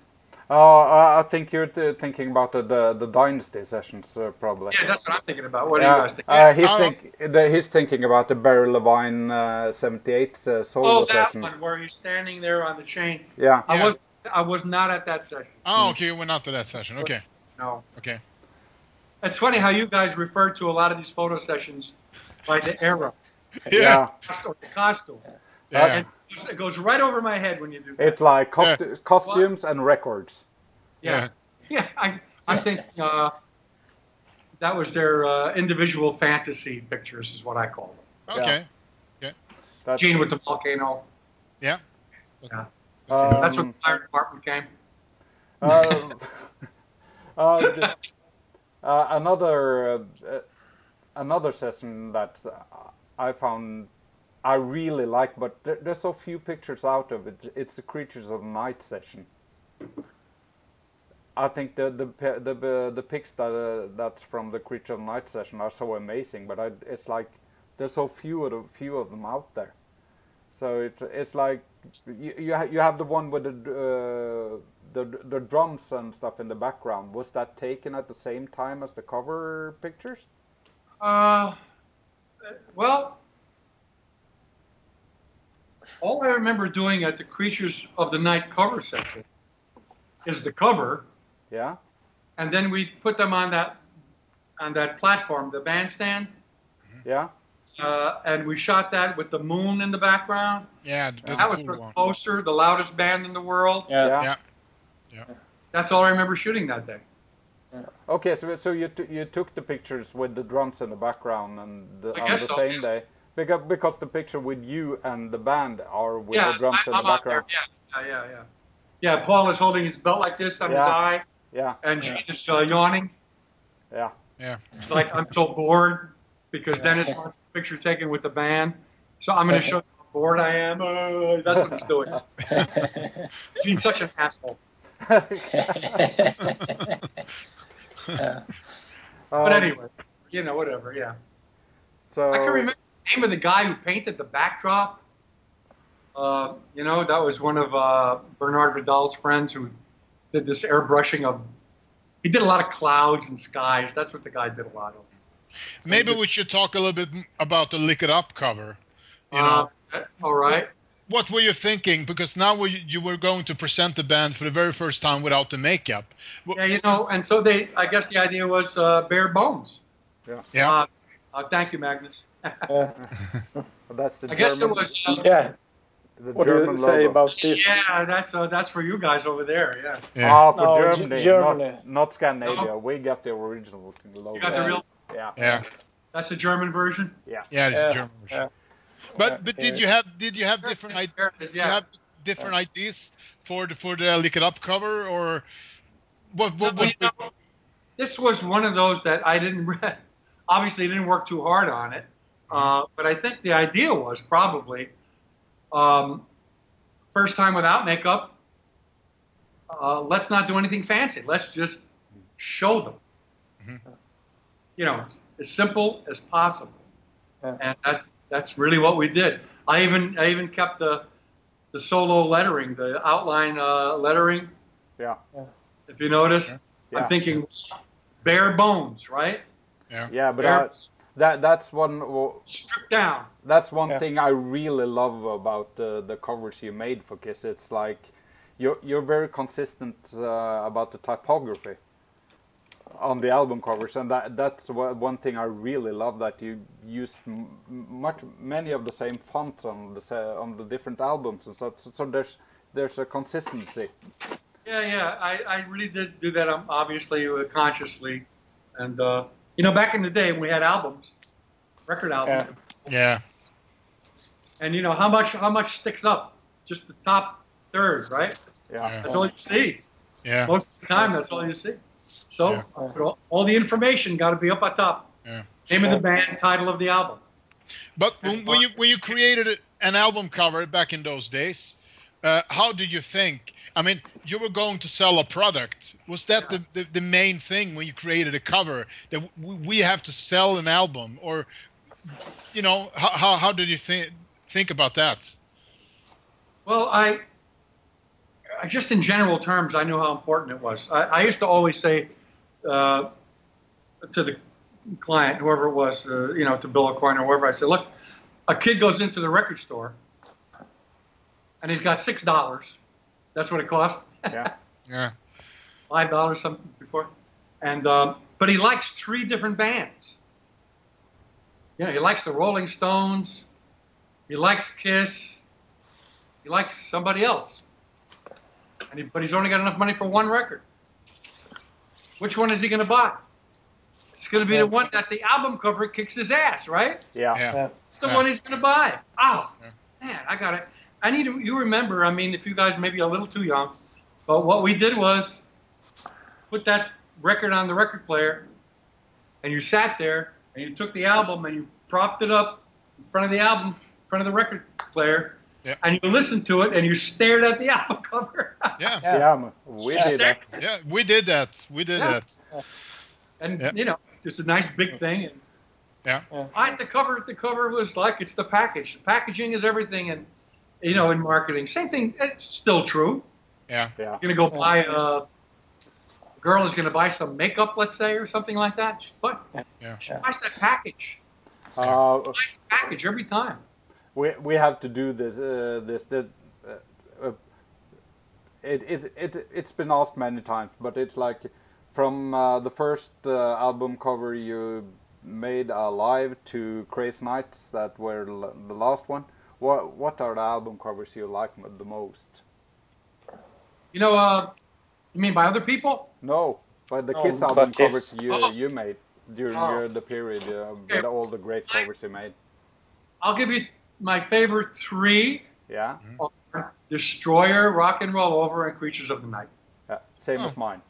S2: Oh, I think you're thinking about the Dynasty sessions, probably.
S1: Yeah, that's what I'm thinking about. What do you guys think?
S2: He's thinking about the Barry Levine 78 solo session.
S1: Oh, that one where he's standing there on the chain.
S2: Yeah.
S1: I was not at that session.
S3: Oh, okay, you went out to that session. Okay.
S1: No.
S3: Okay.
S1: It's funny how you guys refer to a lot of these photo sessions by the era.
S3: Yeah.
S1: Or the costume.
S3: Yeah.
S1: And it goes right over my head when you do that.
S2: It's like costumes and records.
S1: Yeah. Yeah. I'm thinking that was their individual fantasy pictures, is what I call them.
S3: Okay.
S1: Gene with the volcano.
S3: Yeah.
S1: Yeah. That's where the fire department came.
S2: Another session that I found I really like, but there's so few pictures out of it. It's the Creatures of the Night session. I think the pics that's from the Creature of the Night session are so amazing, but it's like there's so few of them out there. So it's like you have the one with the drums and stuff in the background. Was that taken at the same time as the cover pictures?
S1: Well, all I remember doing at the Creatures of the Night cover section is the cover.
S2: Yeah.
S1: And then we put them on that platform, the bandstand.
S2: Yeah.
S1: And we shot that with the moon in the background.
S3: Yeah,
S1: that was for the poster, the loudest band in the world.
S2: Yeah.
S1: That's all I remember shooting that day.
S2: Okay, so you took the pictures with the drums in the background and on the same day, because the picture with you and the band are with the drums in the background.
S1: Yeah, Paul is holding his belt like this on his eye.
S2: Yeah.
S1: And Gene is yawning.
S2: Yeah.
S1: It's like, I'm so bored because Dennis wants the picture taken with the band. So I'm going to show you how bored I am. That's what he's doing. Gene's such an asshole. But anyway, whatever, yeah.
S2: So
S1: I can remember the name of the guy who painted the backdrop. That was one of Bernard Vidal's friends who did this airbrushing of. He did a lot of clouds and skies. That's what the guy did a lot of. So
S3: maybe we should talk a little bit about the Lick It Up cover. All
S1: right.
S3: What were you thinking? Because now you were going to present the band for the very first time without the makeup.
S1: Yeah, and so I guess the idea was bare bones.
S2: Yeah.
S1: Thank you, Magnus.
S2: That's the
S1: I guess it was.
S4: What do you say about this?
S1: Yeah, that's for you guys over there.
S2: Yeah. Oh, for Germany,
S4: Germany.
S2: Not Scandinavia. No. We got the original logo.
S1: You got the real.
S2: Yeah.
S1: That's the German version.
S3: Yeah, it's the German version. But did you have different ideas? You have different ideas for the Lick It Up cover, or what?
S1: This was one of those that I obviously didn't work too hard on it, but I think the idea was probably first time without makeup. Let's not do anything fancy. Let's just show them. As simple as possible, and that's really what we did. I even kept the solo lettering, the outline lettering.
S2: Yeah.
S1: If you notice, I'm thinking bare bones, right?
S2: Yeah, but that's one
S1: stripped down.
S2: That's one thing I really love about the covers you made for Kiss. It's like you're very consistent about the typography on the album covers, and that's one thing I really love, that you use many of the same fonts on the different albums, and so there's a consistency.
S1: Yeah, I really did do that, obviously consciously, and back in the day when we had albums, record albums.
S3: Yeah.
S1: And how much sticks up? Just the top third, right?
S2: Yeah.
S1: That's all you see.
S3: Yeah.
S1: Most of the time, that's all you see. So all the information got to be up on top.
S3: Yeah.
S1: Name of the band, title of the album.
S3: But when you created an album cover back in those days, how did you think? I mean, you were going to sell a product. Was that the main thing when you created a cover, that we have to sell an album, or how did you think about that?
S1: Well, I just in general terms, I knew how important it was. I used to always say to the client, whoever it was, to Bill O'Coin or whoever, I said, look, a kid goes into the record store and he's got $6. That's what it cost.
S2: Yeah.
S1: $5 something before. And but he likes 3 different bands. He likes the Rolling Stones. He likes Kiss. He likes somebody else. But he's only got enough money for 1 record. Which one is he going to buy? It's going to be the one that the album cover kicks his ass, right?
S2: Yeah.
S1: It's the one he's going to buy. Oh, man, I got it. You remember, I mean, if you guys may be a little too young, but what we did was put that record on the record player, and you sat there, and you took the album, and you propped it up in front of the album, in front of the record player, and you listened to it, and you stared at the album cover.
S2: We did that.
S3: Yeah, we did that. We did that.
S1: And, you know, just a nice big thing. And the cover was like, it's the package. The packaging is everything. And, you know, in marketing, same thing. It's still true.
S3: Yeah.
S1: You're going to go buy a girl is going to buy some makeup, let's say, or something like that. But she buys that package. Package every time.
S2: We have to do this. It's been asked many times, but it's like from the first album cover you made live to Crazy Nights that were the last one. What are the album covers you like the most?
S1: You know, you mean by other people?
S2: No, by the Kiss album covers you made during the period with all the great covers you made.
S1: I'll give you my favorite three.
S2: Yeah.
S1: Are Destroyer, Rock and Roll Over, and Creatures of the Night.
S2: Yeah, same as mine.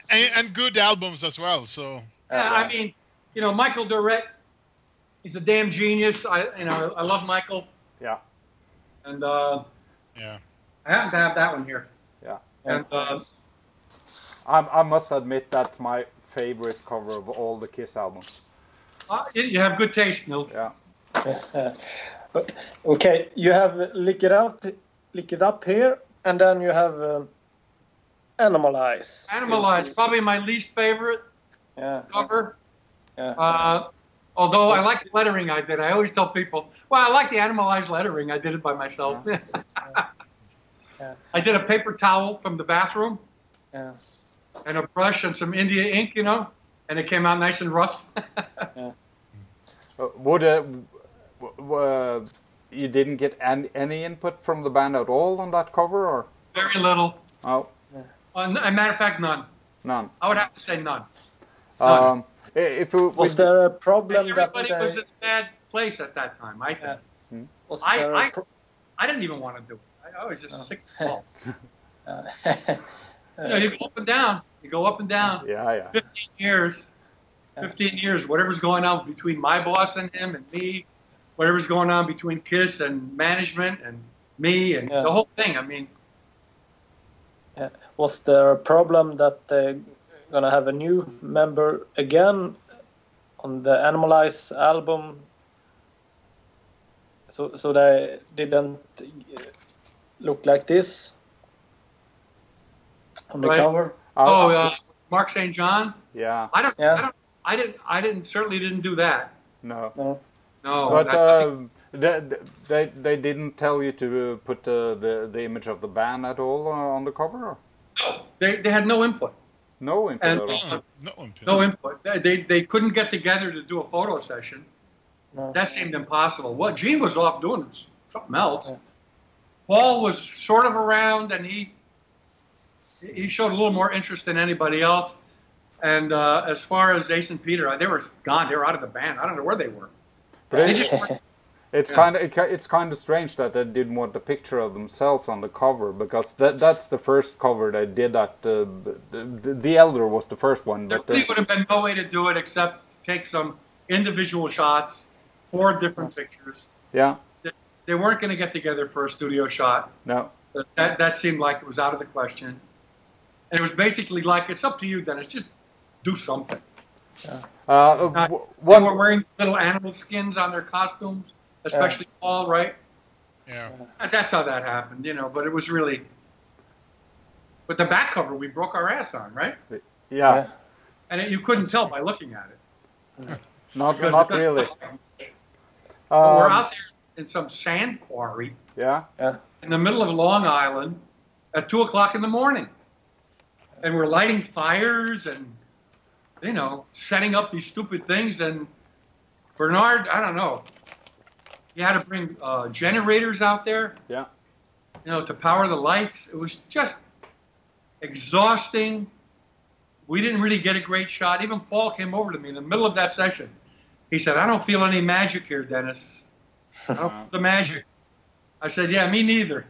S3: and good albums as well. So.
S1: I mean, you know, Michael Durrett, he's a damn genius. I love Michael.
S2: Yeah.
S1: And I happen to have that one here.
S2: Yeah.
S1: And
S2: I must admit that's my favorite cover of all the Kiss albums.
S1: You have good taste, Nils.
S2: Yeah.
S4: Okay, you have Lick It Up here, and then you have Animal Eyes.
S1: Animal Eyes, probably my least favorite cover.
S4: Yeah.
S1: Although I like the lettering I did. I always tell people, well, I like the Animal Eyes lettering. I did it by myself. I did a paper towel from the bathroom.
S4: Yeah.
S1: And a brush and some India ink, you know, and it came out nice and rough.
S2: You didn't get any input from the band at all on that cover, or?
S1: Very little.
S2: Oh.
S1: As a matter of fact, none.
S2: None.
S1: I would have to say none.
S4: Was there a problem
S1: everybody was in a bad place at that time? I think. I didn't even want to do it. I was just sick of it. You know, you go up and down. You go up and down.
S2: Yeah.
S1: 15 years. 15 years. Whatever's going on between my boss and him and me, whatever's going on between Kiss and management and me and the whole thing. I mean.
S4: Was there a problem that they're going to have a new member again on the Animalize album? So they didn't look like this on the cover?
S1: Mark St. John?
S2: Yeah.
S1: I certainly didn't do that.
S2: No. But they didn't tell you to put the image of the band at all on the cover? Or?
S1: No, they had no input.
S2: No input
S1: and,
S2: at all?
S3: No
S1: input. They couldn't get together to do a photo session. No. That seemed impossible. Well, Gene was off doing something else. Yeah. Paul was sort of around, and he showed a little more interest than anybody else. And as far as Ace and Peter, they were gone. They were out of the band. I don't know where they were. They just weren't.
S2: It's kind of strange that they didn't want a picture of themselves on the cover, because that's the first cover they did. That the Elder was the first one.
S1: There really would have been no way to do it except to take some individual shots, 4 different pictures.
S2: Yeah.
S1: They weren't going to get together for a studio shot.
S2: No.
S1: That seemed like it was out of the question. And it was basically like, it's up to you, Dennis. Just do something.
S2: Yeah.
S1: They were wearing little animal skins on their costumes, especially Paul, right?
S3: Yeah.
S1: That's how that happened, you know. But it was really. But the back cover, we broke our ass on, right?
S2: Yeah.
S1: And you couldn't tell by looking at it.
S2: Not really.
S1: We're out there in some sand quarry.
S2: Yeah.
S1: In the middle of Long Island at 2 o'clock in the morning. And we're lighting fires and, you know, setting up these stupid things. And Bernard, I don't know, he had to bring generators out there.
S2: Yeah.
S1: You know, to power the lights. It was just exhausting. we didn't really get a great shot. Even Paul came over to me in the middle of that session. He said, "I don't feel any magic here, Dennis. I don't feel the magic." I said, "Yeah, me neither."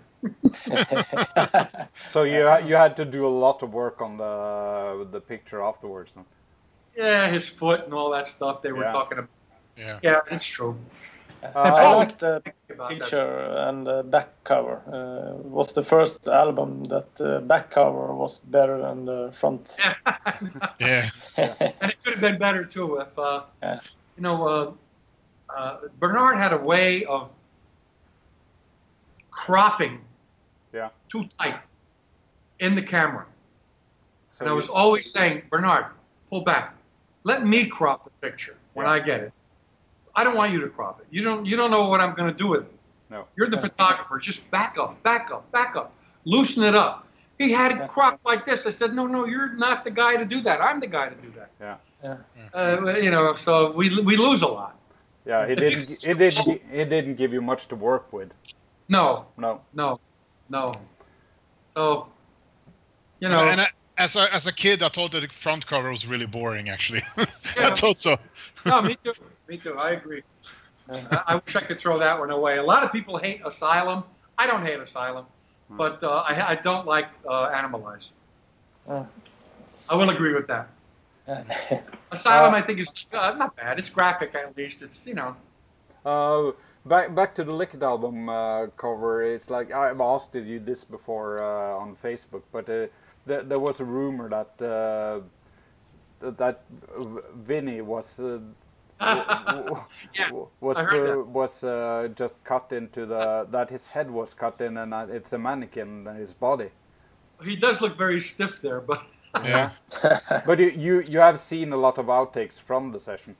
S2: So you had to do a lot of work on the picture afterwards, then?
S1: Yeah, his foot and all that stuff they were talking about. Yeah, it's true.
S4: I like the picture and the back cover. Was the first album that the back cover was better than the front.
S3: Yeah.
S1: And it could have been better too if you know, Bernard had a way of cropping too tight in the camera. So and I was always saying, Bernard, pull back. Let me crop the picture when I get it. I don't want you to crop it. You don't know what I'm going to do with it.
S2: No.
S1: You're the photographer. Just back up, back up, back up. Loosen it up. He had it cropped like this. I said, no, you're not the guy to do that. I'm the guy to do that. You know, so we lose a lot.
S2: Yeah, it didn't give you much to work with.
S1: No. So, you know.
S3: And as a kid, I thought that the front cover was really boring. Actually, I thought so.
S1: No, me too. Me too. I agree. I wish I could throw that one away. A lot of people hate Asylum. I don't hate Asylum, but I don't like Animalize. I will agree with that. Asylum, I think, is not bad. It's graphic, at least. It's, you know.
S2: Back to the Liquid album cover. It's like I've asked you this before on Facebook, but there was a rumor that Vinny was just cut into that his head was cut in, and it's a mannequin in his body.
S1: He does look very stiff there, but
S3: yeah.
S2: But you have seen a lot of outtakes from the session.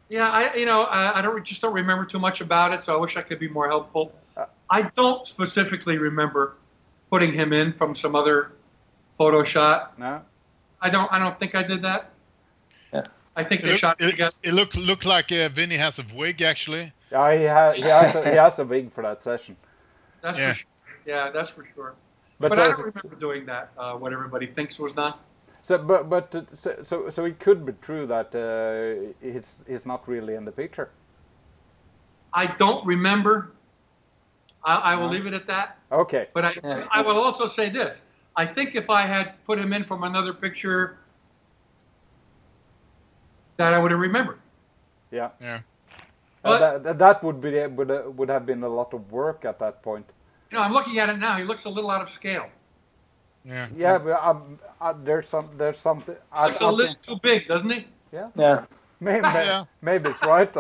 S1: Yeah, I don't remember too much about it, so I wish I could be more helpful. I don't specifically remember putting him in from some other photo shot.
S2: No,
S1: I don't think I did that.
S4: Yeah,
S1: I think they shot it together.
S3: It looked like Vinny has a wig actually.
S2: Yeah, he has a wig for that session.
S1: That's for sure. Yeah, that's for sure. But I don't remember doing that. What everybody thinks was done.
S2: So, so it could be true that he's not really in the picture.
S1: I don't remember. I will leave it at that.
S2: Okay.
S1: But I will also say this. I think if I had put him in from another picture, that I would have remembered.
S2: Yeah.
S3: Yeah.
S2: But that would have been a lot of work at that point.
S1: You know, I'm looking at it now. He looks a little out of scale.
S3: Yeah.
S2: Yeah, but there's something.
S1: He looks a little too big, doesn't he?
S2: Yeah.
S4: Yeah.
S2: Maybe it's right.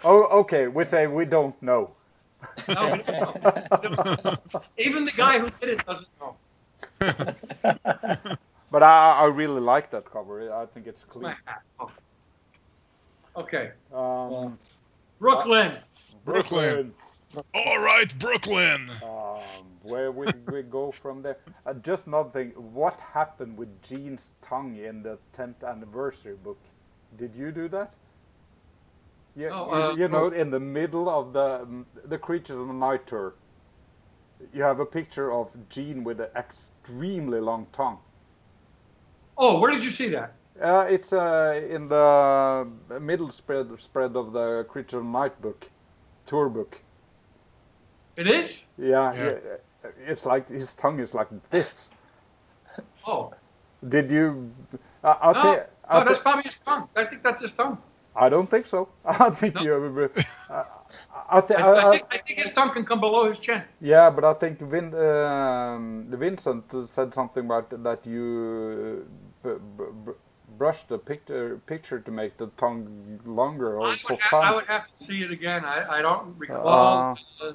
S2: Oh, okay. We say we don't know.
S1: No, we don't know. Even the guy who did it doesn't know.
S2: But I really like that cover. I think it's clean.
S1: Okay. Brooklyn.
S3: All right, Brooklyn.
S2: Where would we go from there? Just another thing. What happened with Gene's tongue in the 10th anniversary book? Did you do that? Yeah, you know, in the middle of the Creatures of the Night tour, you have a picture of Gene with an extremely long tongue.
S1: Oh, where did you see that?
S2: It's in the middle spread of the Creature of the Night book, tour book.
S1: It is?
S2: Yeah. It's like his tongue is like this.
S1: Oh.
S2: Did you?
S1: No, that's probably his tongue. I think that's his tongue.
S2: I don't think so. I think you.
S1: I think his tongue can come below his chin.
S2: Yeah, but I think Vincent said something about that you brushed the picture to make the tongue longer or for fun.
S1: I would have to see it again. I don't recall. I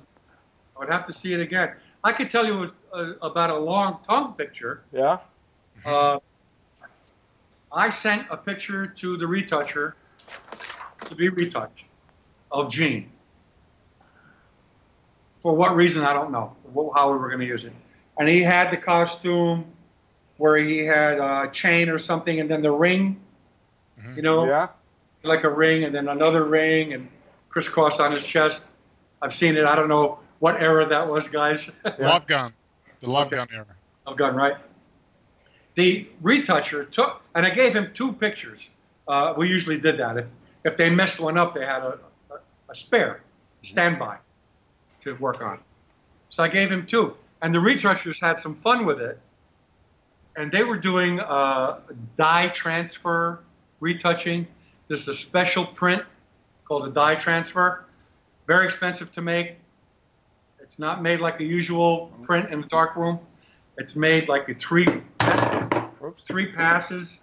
S1: would have to see it again. I could tell you about a long tongue picture.
S2: Yeah.
S1: I sent a picture to the retoucher to be retouched of Gene. For what reason, I don't know. How we were going to use it. And he had the costume where he had a chain or something, and then the ring, you know, like a ring, and then another ring, and crisscross on his chest. I've seen it. I don't know what era that was, guys.
S3: Love Gun. The Love Gun era.
S1: of gun, right? The retoucher took, and I gave him 2 pictures. We usually did that. If they messed one up, they had a spare standby to work on. So I gave him 2. And the retouchers had some fun with it. And they were doing dye transfer retouching. There's a special print called a dye transfer. Very expensive to make. It's not made like a usual print in the darkroom. It's made like a 3 passes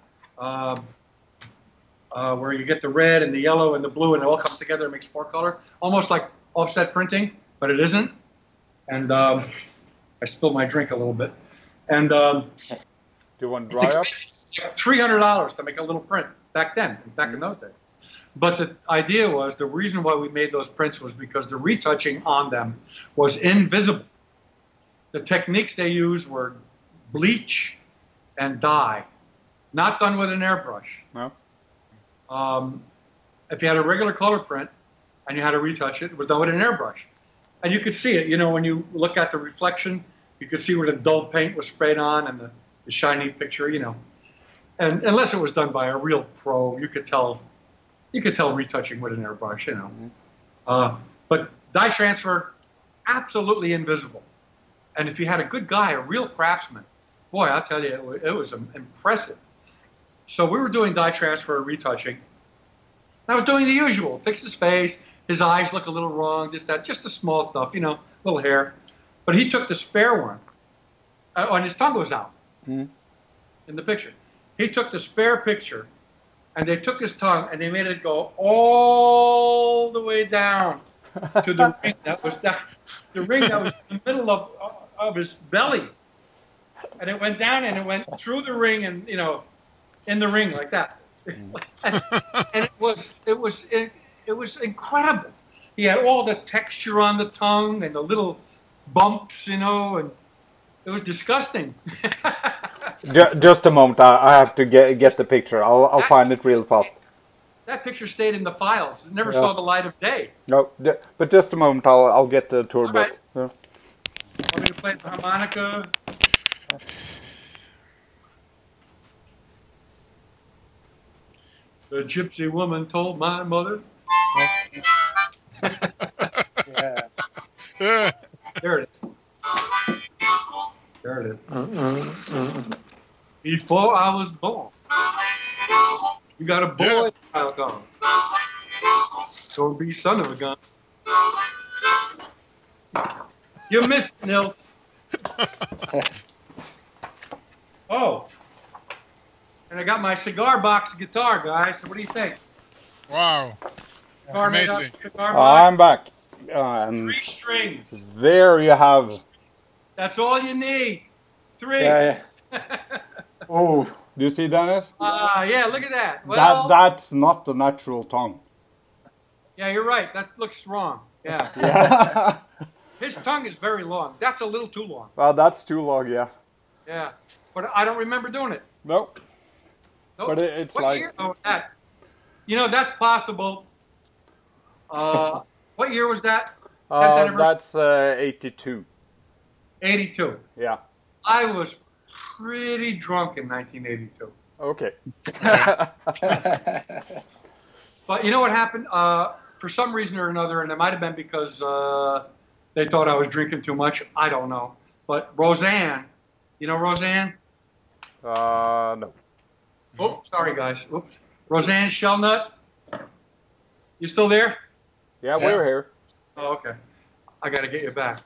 S1: where you get the red and the yellow and the blue and it all comes together and makes 4 color. Almost like offset printing, but it isn't. And I spilled my drink a little bit. And
S2: do you want to dry up?
S1: $300 to make a little print back then, back in those days. But the idea was, the reason why we made those prints was because the retouching on them was invisible. The techniques they used were bleach and dye, not done with an airbrush.
S2: No.
S1: If you had a regular color print and you had to retouch it, it was done with an airbrush. And you could see it, you know, when you look at the reflection, you could see where the dull paint was sprayed on and the shiny picture, you know. And unless it was done by a real pro, you could tell retouching with an airbrush, you know. But dye transfer, absolutely invisible. And if you had a good guy, a real craftsman, boy, I'll tell you, it was impressive. So we were doing dye transfer retouching. I was doing the usual, fix his face, his eyes look a little wrong, this, that, just the small stuff, you know, little hair. But he took the spare one, and his tongue was out in the picture. He took the spare picture, and they took his tongue, and they made it go all the way down to the ring that was down, the ring that was in the middle of his belly. And it went down, and it went through the ring, and, you know, in the ring like that. And it was incredible. He had all the texture on the tongue and the little bumps, you know, and it was disgusting.
S2: Just a moment, I have to get the picture. I'll find it real fast.
S1: That picture stayed in the files. It never saw the light of day.
S2: No, but just a moment, I'll get the tour book.
S1: Right. Want me to play the harmonica? The gypsy woman told my mother.
S3: Yeah.
S1: There it is. There it is. Before I was born, you got a boy child gone. Gonna be son of a gun. You missed it, Nils. Oh. And I got my cigar box guitar, guys. So what do you think?
S3: Wow. Amazing.
S2: I'm back. And
S1: 3 strings.
S2: there you have.
S1: That's all you need. 3.
S4: Yeah. Oh.
S2: Do you see, Dennis?
S1: Yeah, look at that. Well,
S2: that's not the natural tongue.
S1: Yeah, you're right. That looks wrong. Yeah.
S2: Yeah.
S1: His tongue is very long. That's a little too long.
S2: Well, that's too long, yeah.
S1: Yeah. But I don't remember doing it.
S2: Nope.
S1: Nope.
S2: But it's
S1: what
S2: like...
S1: year? Oh, that. You know, that's possible. What year was that?
S2: That's 82.
S1: 82.
S2: Yeah.
S1: I was pretty drunk in 1982.
S2: Okay.
S1: But you know what happened? For some reason or another, and it might have been because they thought I was drinking too much. I don't know. But Roseanne, you know Roseanne?
S2: No.
S1: Oh, sorry, guys. Oops. Roseanne Shellnut, you still there?
S2: Yeah, we're here.
S1: Oh, okay. I got to get you back.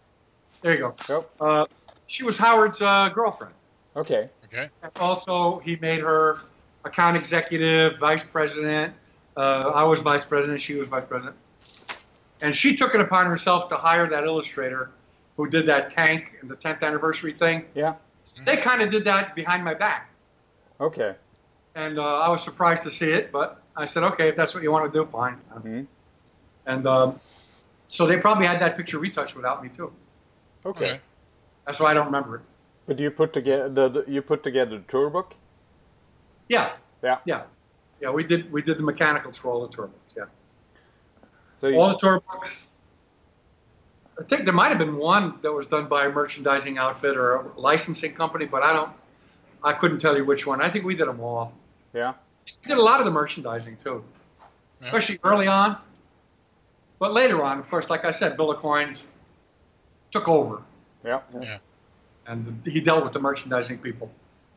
S1: There you go.
S2: Yep.
S1: She was Howard's girlfriend.
S2: Okay.
S3: Okay.
S1: And also, he made her account executive, vice president. I was vice president. She was vice president. And she took it upon herself to hire that illustrator who did that tank and the 10th anniversary thing.
S2: Yeah.
S1: They kind of did that behind my back.
S2: Okay.
S1: And I was surprised to see it, but I said, okay, if that's what you want to do, fine. And so they probably had that picture retouched without me too.
S2: Okay.
S1: That's why I don't remember it.
S2: But you put together the tour book?
S1: Yeah.
S2: Yeah.
S1: Yeah. Yeah, we did the mechanicals for all the tour books, yeah.
S2: So
S1: all the tour books, I think there might have been one that was done by a merchandising outfit or a licensing company, but I couldn't tell you which one. I think we did them all.
S2: Yeah.
S1: We did a lot of the merchandising too, especially early on. But later on, of course, like I said, Bill of Coins took over.
S2: Yeah.
S1: And he dealt with the merchandising people,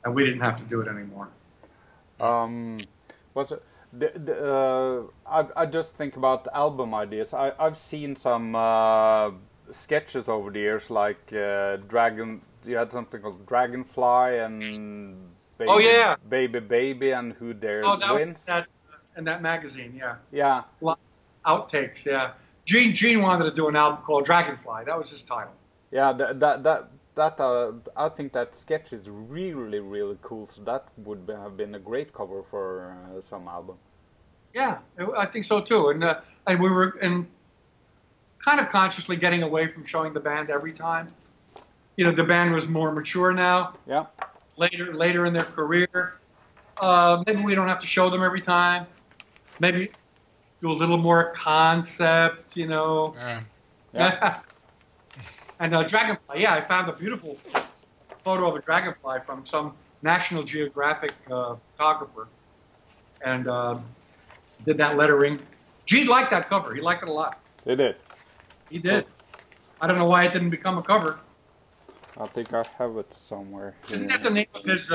S1: and we didn't have to do it anymore.
S2: Was it? I just think about album ideas. I've seen some sketches over the years, like Dragon. You had something called Dragonfly and Baby Baby and Who Dares Wins.
S1: That in that magazine, yeah.
S2: Yeah.
S1: Outtakes, yeah. Gene wanted to do an album called Dragonfly. That was his title.
S2: Yeah, I think that sketch is really, really cool. So that would have been a great cover for some album.
S1: Yeah, I think so too. And we were kind of consciously getting away from showing the band every time. You know, the band was more mature now.
S2: Yeah.
S1: Later in their career. Maybe we don't have to show them every time. Maybe do a little more concept, you know.
S2: Yeah.
S1: And Dragonfly, yeah, I found a beautiful photo of a dragonfly from some National Geographic photographer, and did that lettering. Gene liked that cover. He liked it a lot.
S2: He did.
S1: He did. I don't know why it didn't become a cover.
S2: I think I have it somewhere.
S1: Isn't that the name of his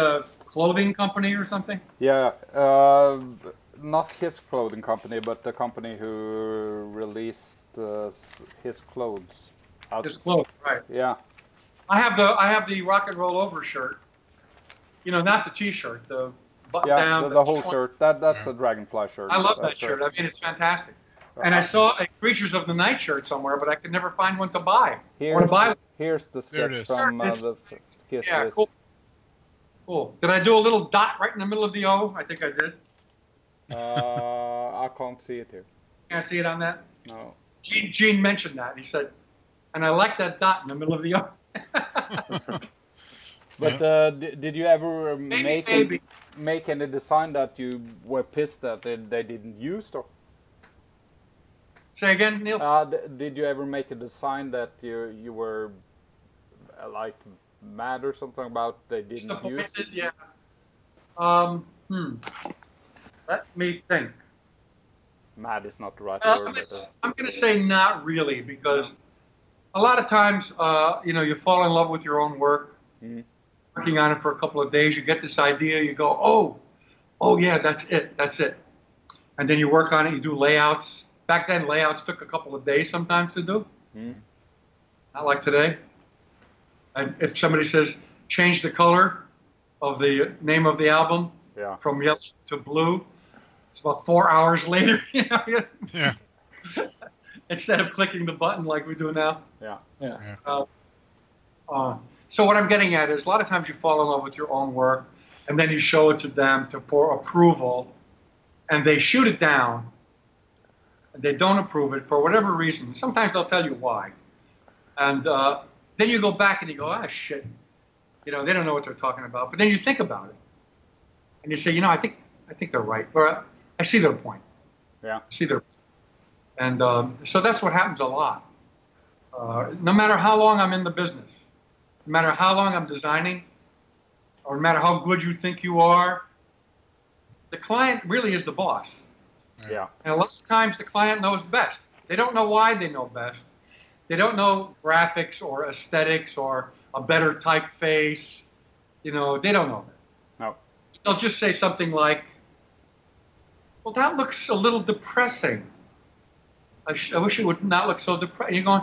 S1: clothing company or something?
S2: Yeah, not his clothing company, but the company who released his clothes.
S1: His clothes, right?
S2: Yeah.
S1: I have the rock and roll over shirt. You know, not the T-shirt, the button down.
S2: The whole shirt. That's a Dragonfly shirt.
S1: I love that shirt. I mean, it's fantastic. And I saw a Creatures of the Night shirt somewhere, but I could never find one to buy.
S2: Here's the sketch from the Kiss list.
S1: Cool. Cool. Did I do a little dot right in the middle of the O? I think I did.
S2: I can't see it here.
S1: Can't see it on that?
S2: No.
S1: Gene mentioned that. He said, and I like that dot in the middle of the O.
S2: But did you ever make any design that you were pissed that they didn't use? Or?
S1: Say again, Neil?
S2: Did you ever make a design that you were like mad or something about they didn't use?
S1: Yeah. Let me think.
S2: Mad is not the right word.
S1: I'm going to say not really, because a lot of times, you know, you fall in love with your own work.
S2: Mm-hmm.
S1: Working on it for a couple of days, you get this idea, you go, oh yeah, that's it. And then you work on it, you do layouts. Back then, layouts took a couple of days sometimes to do.
S2: Mm-hmm.
S1: Not like today. And if somebody says, change the color of the name of the album from yellow to blue, it's about 4 hours later, you know?
S3: Yeah.
S1: Instead of clicking the button like we do now.
S2: Yeah.
S1: So what I'm getting at is a lot of times you fall in love with your own work, and then you show it to them for approval, and they shoot it down. They don't approve it for whatever reason. Sometimes they'll tell you why. And then you go back and you go, shit. You know, they don't know what they're talking about. But then you think about it. And you say, you know, I think they're right. Or I see their point.
S2: Yeah.
S1: I see their. And so that's what happens a lot. No matter how long I'm in the business, no matter how long I'm designing, or no matter how good you think you are, the client really is the boss.
S2: Yeah.
S1: And a lot of times the client knows best. They don't know why they know best. They don't know graphics or aesthetics or a better typeface. You know, they don't know that.
S2: No.
S1: They'll just say something like, well, that looks a little depressing. I wish it would not look so depressing. You're going,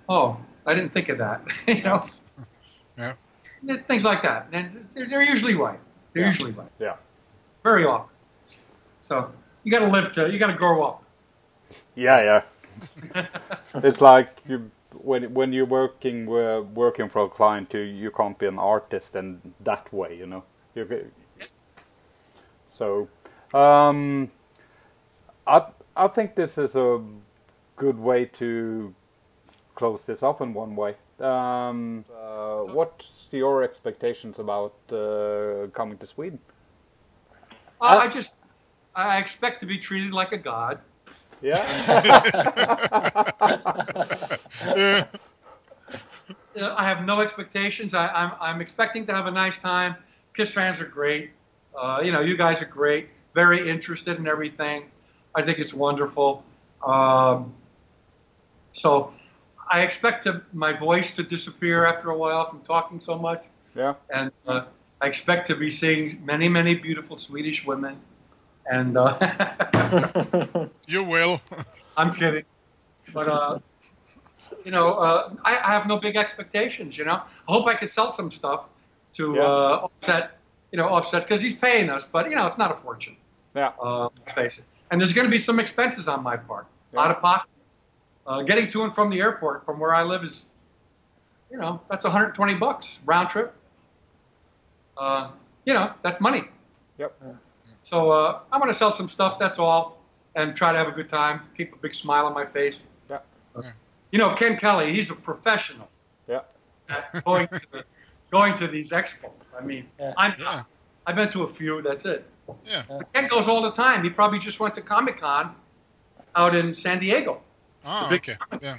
S1: oh, I didn't think of that. You know?
S3: Yeah.
S1: Things like that. And they're usually right. They're usually right.
S2: Yeah.
S1: Very often. So you got to live you got to grow up.
S2: Yeah. It's like when you're working for a client, you can't be an artist in that way, you know. So, I think this is a good way to close this off in one way. What's your expectations about coming to Sweden?
S1: I expect to be treated like a god.
S2: Yeah.
S1: I have no expectations. I'm expecting to have a nice time. Kiss fans are great. You guys are great. Very interested in everything. I think it's wonderful. So I expect my voice to disappear after a while from talking so much.
S2: Yeah.
S1: And I expect to be seeing many, many beautiful Swedish women. And
S3: you will.
S1: I'm kidding. But, I have no big expectations, I hope I could sell some stuff to offset, because he's paying us. But, it's not a fortune.
S2: Yeah.
S1: Let's face it. And there's going to be some expenses on my part. Out of pocket. Getting to and from the airport from where I live is, that's $120 round trip. That's money.
S2: Yep.
S1: So I'm going to sell some stuff, that's all, and try to have a good time, keep a big smile on my face.
S2: Yeah.
S1: Ken Kelly, he's a professional.
S2: Yeah.
S1: At going to these expos. I mean, I've been to a few, that's it.
S3: Yeah.
S1: But Ken goes all the time. He probably just went to Comic-Con out in San Diego.
S3: Oh, okay. Yeah.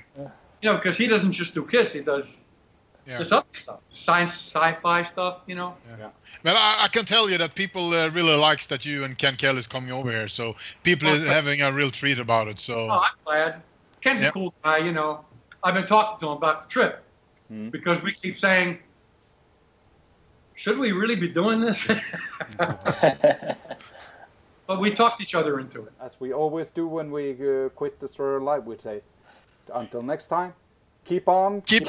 S1: Because he doesn't just do Kiss, he does this other stuff, science, sci-fi stuff,
S3: Yeah. Well, I can tell you that people really likes that you and Ken Kelly is coming over here. So people are having a real treat about it. So.
S1: Oh, I'm glad. Ken's a cool guy, I've been talking to him about the trip because we keep saying, should we really be doing this? But we talked each other into it.
S2: As we always do when we quit DestroyerAlive, we say, until next time, keep on
S3: kissing!